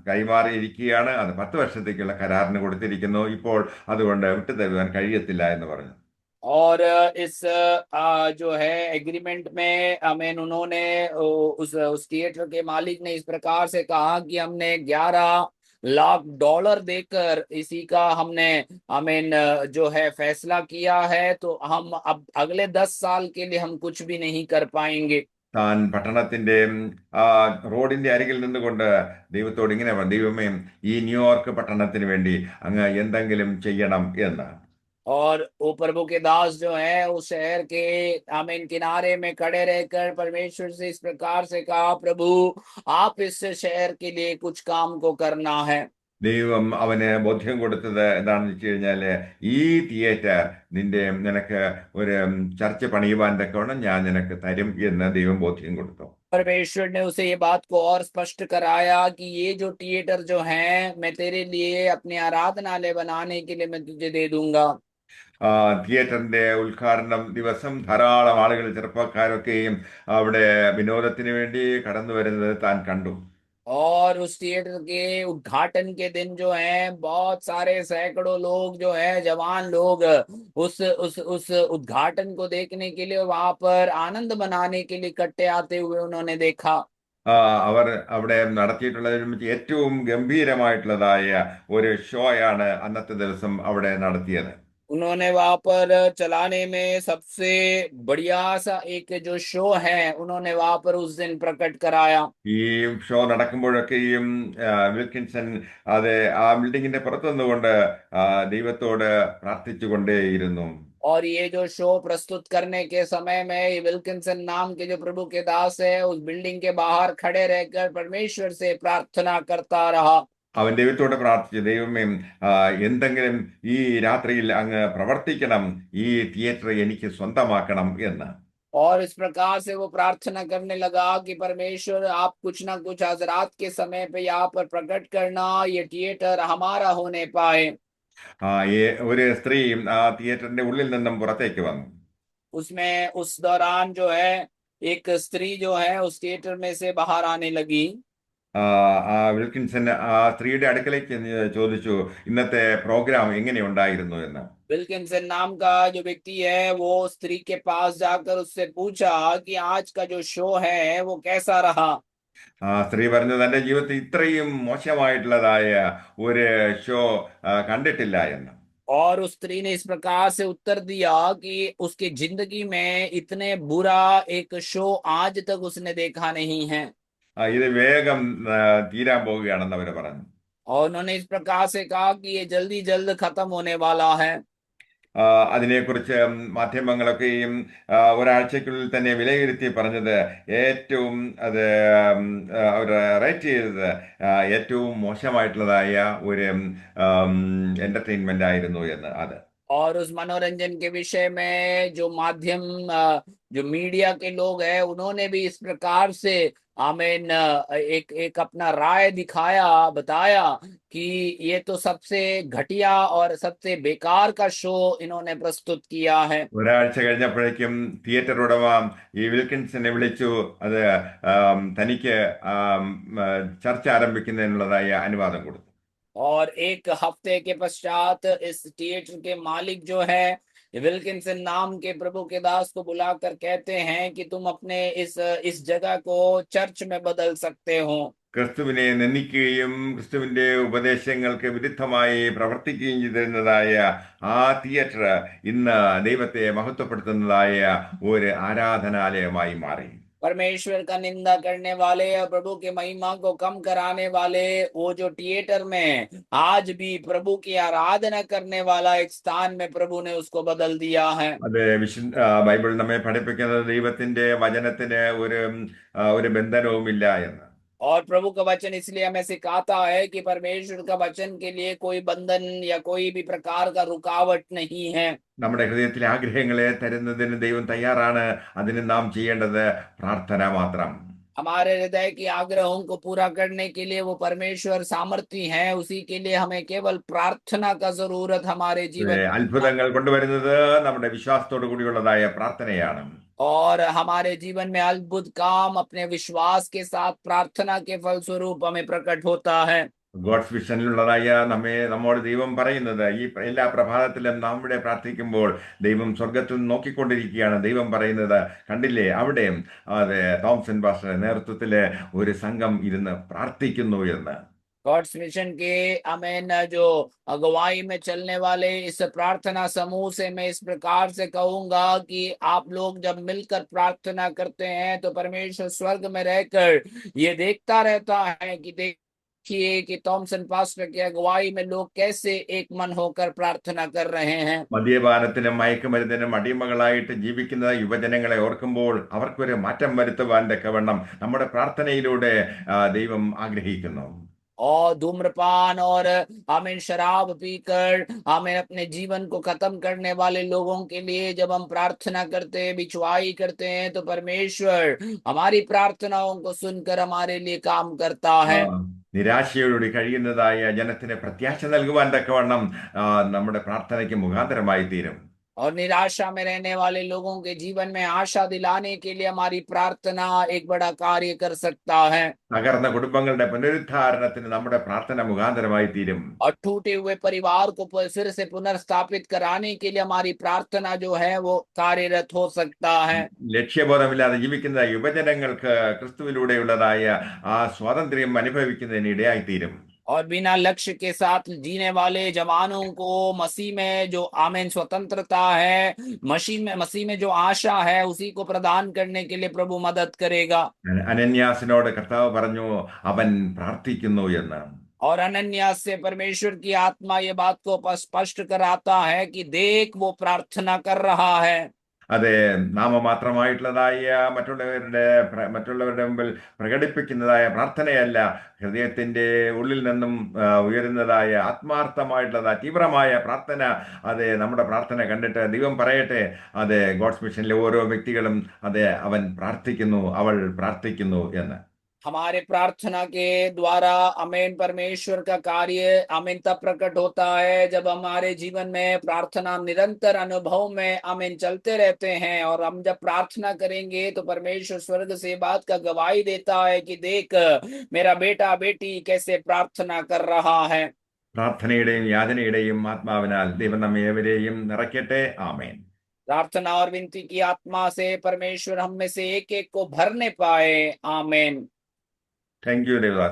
കൈമാറിയിരിക്കുകയാണ്. അത് 10 വർഷത്തേക്കുള്ള കരാറിന് കൊടുത്തിരിക്കുന്നു. ഇപ്പോൾ അതുകൊണ്ട് വിട്ടുതരുവാൻ കഴിയത്തില്ല എന്ന് പറഞ്ഞു. और इस जो है एग्रीमेंट में हमें उन्होंने उस थिएटर के मालिक ने इस प्रकार से कहा कि हमने 11 लाख डॉलर देकर इसी का हमने हमें जो है फैसला किया है, तो हम अब अगले 10 साल के लिए हम कुछ भी नहीं कर पाएंगे। താൻ പട്ടണത്തിന്റെ ആ റോഡിന്റെ അരികിൽ നിന്നുകൊണ്ട് ദൈവത്തോട് ഇങ്ങനെ പറഞ്ഞു, ദൈവമേ, ഈ ന്യൂയോർക്ക് പട്ടണത്തിന് വേണ്ടി അങ്ങ് എന്തെങ്കിലും ചെയ്യണം എന്ന്. और वो प्रभु के दास जो है उस शहर के आमीन किनारे में खड़े रहकर परमेश्वर से इस प्रकार से कहा, प्रभु आप इस शहर के लिए कुछ काम को करना है। ദൈവം അവന് ബോധ്യം കൊടുത്തത് എന്താണെന്ന് വെച്ച് കഴിഞ്ഞാല്, ഈ തിയേറ്റർ നിനക്ക് ഒരു ചർച്ച പണിയുവാൻ തക്കവണ്ണം ഞാൻ നിനക്ക് തരും എന്ന് ദൈവം ബോധ്യം കൊടുത്തു. परमेश्वर ने उसे ये बात को और स्पष्ट कराया कि ये जो थिएटर जो है मैं तेरे लिए अपने आराधनालय बनाने के लिए मैं तुझे दे दूंगा। തിയേറ്ററിന്റെ ഉദ്ഘാടനം ദിവസം ധാരാളം ആളുകൾ, ചെറുപ്പക്കാരൊക്കെയും അവിടെ വിനോദത്തിന് വേണ്ടി കടന്നു വരുന്നത് താൻ കണ്ടു. और उस थिएटर के उद्घाटन के दिन जो है बहुत सारे सैकड़ों लोग जो है, जवान लोग उस उद्घाटन को देखने के लिए, वहां पर आनंद मनाने के लिए इकट्ठे आते हुए उन्होंने देखा। അവർ അവിടെ നടത്തിയിട്ടുള്ളതിൽ വെച്ച് ഏറ്റവും ഗംഭീരമായിട്ടുള്ളതായ ഒരു ഷോയാണ് അന്നത്തെ ദിവസം അവിടെ നടത്തിയത്. उन्होंने वहां पर चलाने में सबसे बढ़िया सा एक जो शो है उन्होंने वहां पर उस दिन प्रकट कराया। ഈ ഷോ നടക്കുമ്പോഴൊക്കെയും വിൽക്കിൻസൺ അത് ആ ബിൽഡിങ്ങിന്റെ പുറത്തു നിന്നുകൊണ്ട് ദൈവത്തോട് പ്രാർത്ഥിച്ചുകൊണ്ടേയിരുന്നു. और ये जो शो प्रस्तुत करने के समय में विल्किंसन नाम के जो प्रभु के दास है उस बिल्डिंग के बाहर खड़े रहकर परमेश्वर से प्रार्थना करता रहा। അവൻ ദൈവത്തോട് പ്രാർത്ഥിച്ചു, ദൈവമേ, എന്തെങ്കിലും ഈ രാത്രിയിൽ അങ്ങ് പ്രവർത്തിക്കണം, ഈ തിയേറ്റർ എനിക്ക് സ്വന്തമാക്കണം എന്ന്. और इस प्रकार से वो प्रार्थना करने लगा कि परमेश्वर आप कुछ ना कुछ आज रात के समय पे यहाँ पर प्रकट करना, ये थिएटर हमारा होने पाए। ഒരു സ്ത്രീ ആ തിയേറ്ററിന്റെ ഉള്ളിൽ നിന്നും പുറത്തേക്ക് വന്നു. उसमें उस दौरान जो है एक स्त्री जो है उस थिएटर में से बाहर आने लगी। വിൽക്കിൻസൺ ആ സ്ത്രീയുടെ അടുക്കലേക്ക് ചെന്ന് ചോദിച്ചു, ഇന്നത്തെ പ്രോഗ്രാം എങ്ങനെയുണ്ടായിരുന്നു എന്ന്. विल्किंसन नाम का जो व्यक्ति है वो स्त्री के पास जाकर उससे पूछा कि आज का जो शो है वो कैसा रहा। സ്ത്രീ പറഞ്ഞു, തന്റെ ജീവിതത്തിൽ ഇത്രയും മോശമായിട്ടുള്ളതായ ഒരു ഷോ കണ്ടിട്ടില്ല എന്ന്. और उस स्त्री ने इस प्रकार से उत्तर दिया कि उसकी जिंदगी में इतने बुरा एक शो आज तक उसने देखा नहीं है। ഇത് വേഗം തീരാൻ പോവുകയാണെന്ന് അവര് പറഞ്ഞു. और उन्होंने इस प्रकार से कहा कि ये जल्दी जल्द खत्म होने वाला है। അതിനെക്കുറിച്ച് മാധ്യമങ്ങളൊക്കെയും ഒരാഴ്ചക്കുള്ളിൽ തന്നെ വിലയിരുത്തി പറഞ്ഞത്, ഏറ്റവും അത് അവർ റേറ്റ് ചെയ്തത് ഏറ്റവും മോശമായിട്ടുള്ളതായ ഒരു എന്റർടൈൻമെന്റ് ആയിരുന്നു എന്ന്. അത് और उस मनोरंजन के विषय में जो माध्यम जो मीडिया के लोग हैं उन्होंने भी इस प्रकार से आमीन एक एक अपना राय दिखाया, बताया कि ये तो सबसे घटिया और सबसे बेकार का शो इन्होंने प्रस्तुत किया है। ഒരാഴ്ച കഴിഞ്ഞപ്പോഴേക്കും തിയേറ്റർ ഉടമ ഈ വിൽക്കിൻസിനെ വിളിച്ചു. അത് തനിക്ക് ചർച്ച ആരംഭിക്കുന്നതിനുള്ളതായ അനുവാദം കൊടുത്തു. और एक हफ्ते के पश्चात इस थिएटर के मालिक जो है विल्किंसन नाम के प्रभु के दास को बुलाकर कहते हैं कि तुम अपने इस जगह को चर्च में बदल सकते हो। ക്രിസ്തുവിനെ നിന്ദിക്കുകയും ക്രിസ്തുവിന്റെ ഉപദേശങ്ങൾക്ക് വിരുദ്ധമായി പ്രവർത്തിക്കുകയും ചെയ്തിരുന്നതായ ആ തിയേറ്റർ ഇന്ന് ദൈവത്തെ മഹത്വപ്പെടുത്തുന്നതായ ഒരു ആരാധനാലയമായി മാറി. परमेश्वर का निंदा करने वाले और प्रभु के महिमा को कम कराने वाले वो जो थिएटर में आज भी प्रभु की आराधना करने वाला एक स्थान में प्रभु ने उसको बदल दिया है। അത് ബൈബിൾ നമ്മെ പഠിപ്പിക്കുന്നത് ദൈവത്തിന്റെ വചനത്തിന് ഒരു ബന്ധനവുമില്ല എന്ന്. और प्रभु का वचन इसलिए हमें सिखाता है कि परमेश्वर का वचन के लिए कोई बंधन या कोई भी प्रकार का रुकावट नहीं है। നമ്മുടെ ഹൃദയത്തിലെ ആഗ്രഹങ്ങളെ തരുന്നതിന് ദൈവം തയ്യാറാണ്. അതിന് നാം ചെയ്യേണ്ടത് പ്രാർത്ഥന മാത്രം. हमारे हृदय की आग्रहों को पूरा करने के लिए वो परमेश्वर सामर्थी है, उसी के लिए हमें केवल प्रार्थना का जरूरत हमारे जीवन में। അത്ഭുതങ്ങൾ കൊണ്ടുവരുന്നത് നമ്മുടെ വിശ്വാസത്തോടു കൂടിയുള്ളതായ പ്രാർത്ഥനയാണ്. और हमारे जीवन में अद्भुत काम अपने विश्वास के साथ प्रार्थना के फलस्वरूप हमें प्रकट होता है। ഗോഡ്സ് വിഷനിലുള്ളതായ നമ്മോട് ദൈവം പറയുന്നത് ഈ എല്ലാ പ്രഭാതത്തിലും നാം ഇവിടെ പ്രാർത്ഥിക്കുമ്പോൾ ദൈവം സ്വർഗത്തിൽ നോക്കിക്കൊണ്ടിരിക്കുകയാണ്. ദൈവം പറയുന്നത് കണ്ടില്ലേ, അവിടെ അത് തോംസൺ പാസ്റ്ററുടെ നേതൃത്വത്തിൽ ഒരു സംഘം ഇരുന്ന് പ്രാർത്ഥിക്കുന്നു എന്ന്. गॉड्स मिशन के अमेन जो अगुवाई में चलने वाले इस प्रार्थना समूह से मैं इस प्रकार से कहूंगा कि आप लोग जब मिलकर प्रार्थना करते हैं तो परमेश्वर स्वर्ग में रहकर ये देखता रहता है कि देखिए कि थॉमसन पास्टर की अगुवाई में लोग कैसे एक मन होकर प्रार्थना कर रहे हैं। മദ്യപാനത്തിനും മയക്കുമരുന്നിനും അടിമകളായിട്ട് ജീവിക്കുന്ന യുവജനങ്ങളെ ഓർക്കുമ്പോൾ അവർക്കൊരു മാറ്റം വരുത്തുവാൻ തക്കവണ്ണം നമ്മുടെ പ്രാർത്ഥനയിലൂടെ ദൈവം ആഗ്രഹിക്കുന്നു. और धूम्रपान और हमें शराब पीकर हमें अपने जीवन को खत्म करने वाले लोगों के लिए जब हम प्रार्थना करते हैं, बिछुआई करते हैं, तो परमेश्वर हमारी प्रार्थनाओं को सुनकर हमारे लिए काम करता है। നിരാശയോടുകൂടി കഴിയുന്നതായ ജനത്തിന് പ്രത്യാശ നൽകുവാൻ തക്കവണ്ണം നമ്മുടെ പ്രാർത്ഥനയ്ക്ക് മുഖാന്തരമായി തീരും. और निराशा में रहने वाले लोगों के जीवन में आशा दिलाने के लिए हमारी प्रार्थना एक बड़ा कार्य कर सकता है। തകർന്ന കുടുംബങ്ങളുടെ പുനരുദ്ധാരണത്തിന് നമ്മുടെ പ്രാർത്ഥന മുഖാന്തരമായി തീരും. और टूटे हुए परिवार को फिर से पुनर्स्थापित कराने के लिए हमारी प्रार्थना जो है वो कार्यरत हो सकता है। ലക്ഷ്യബോധമില്ലാതെ ജീവിക്കുന്ന യുവജനങ്ങൾക്ക് ക്രിസ്തുവിലൂടെയുള്ളതായ ആ സ്വാതന്ത്ര്യം അനുഭവിക്കുന്നതിന് ഇടയായി തീരും. और बिना लक्ष्य के साथ जीने वाले जवानों को मसीह में जो आमीन स्वतंत्रता है, मसीह में जो आशा है उसी को प्रदान करने के लिए प्रभु मदद करेगा। അനന്യാസിനോട് കർത്താവ് പറഞ്ഞു അവൻ പ്രാർത്ഥിക്കുന്നു എന്ന്. और अनन्यास से परमेश्वर की आत्मा ये बात को स्पष्ट कराता है कि देख वो प्रार्थना कर रहा है। അതെ, നാമമാത്രമായിട്ടുള്ളതായ മറ്റുള്ളവരുടെ മുമ്പിൽ പ്രകടിപ്പിക്കുന്നതായ പ്രാർത്ഥനയല്ല, ഹൃദയത്തിന്റെ ഉള്ളിൽ നിന്നും ഉയരുന്നതായ ആത്മാർത്ഥമായിട്ടുള്ളതായ തീവ്രമായ പ്രാർത്ഥന. അതെ, നമ്മുടെ പ്രാർത്ഥന കണ്ടിട്ട് ദൈവം പറയട്ടെ, അതെ, ഗോഡ്സ് മിഷനിലെ ഓരോ വ്യക്തികളും അതെ അവൻ പ്രാർത്ഥിക്കുന്നു, അവൾ പ്രാർത്ഥിക്കുന്നു എന്ന്. हमारे प्रार्थना के द्वारा आमीन परमेश्वर का कार्य आमीन तब प्रकट होता है जब हमारे जीवन में प्रार्थना निरंतर अनुभव में आमीन चलते रहते हैं। और हम जब प्रार्थना करेंगे तो परमेश्वर स्वर्ग से बात का गवाही देता है कि देख मेरा बेटा बेटी कैसे प्रार्थना कर रहा है। പ്രാർത്ഥനയുടെയും യാചനയുടെയും ആത്മാവിനാൽ ദൈവം നമ്മെ ഏവരെയും നിറയ്ക്കട്ടെ. ആമേൻ. प्रार्थना और विनती की आत्मा से परमेश्वर हम में से एक एक को भरने पाए। आमीन। Thank you Devdas.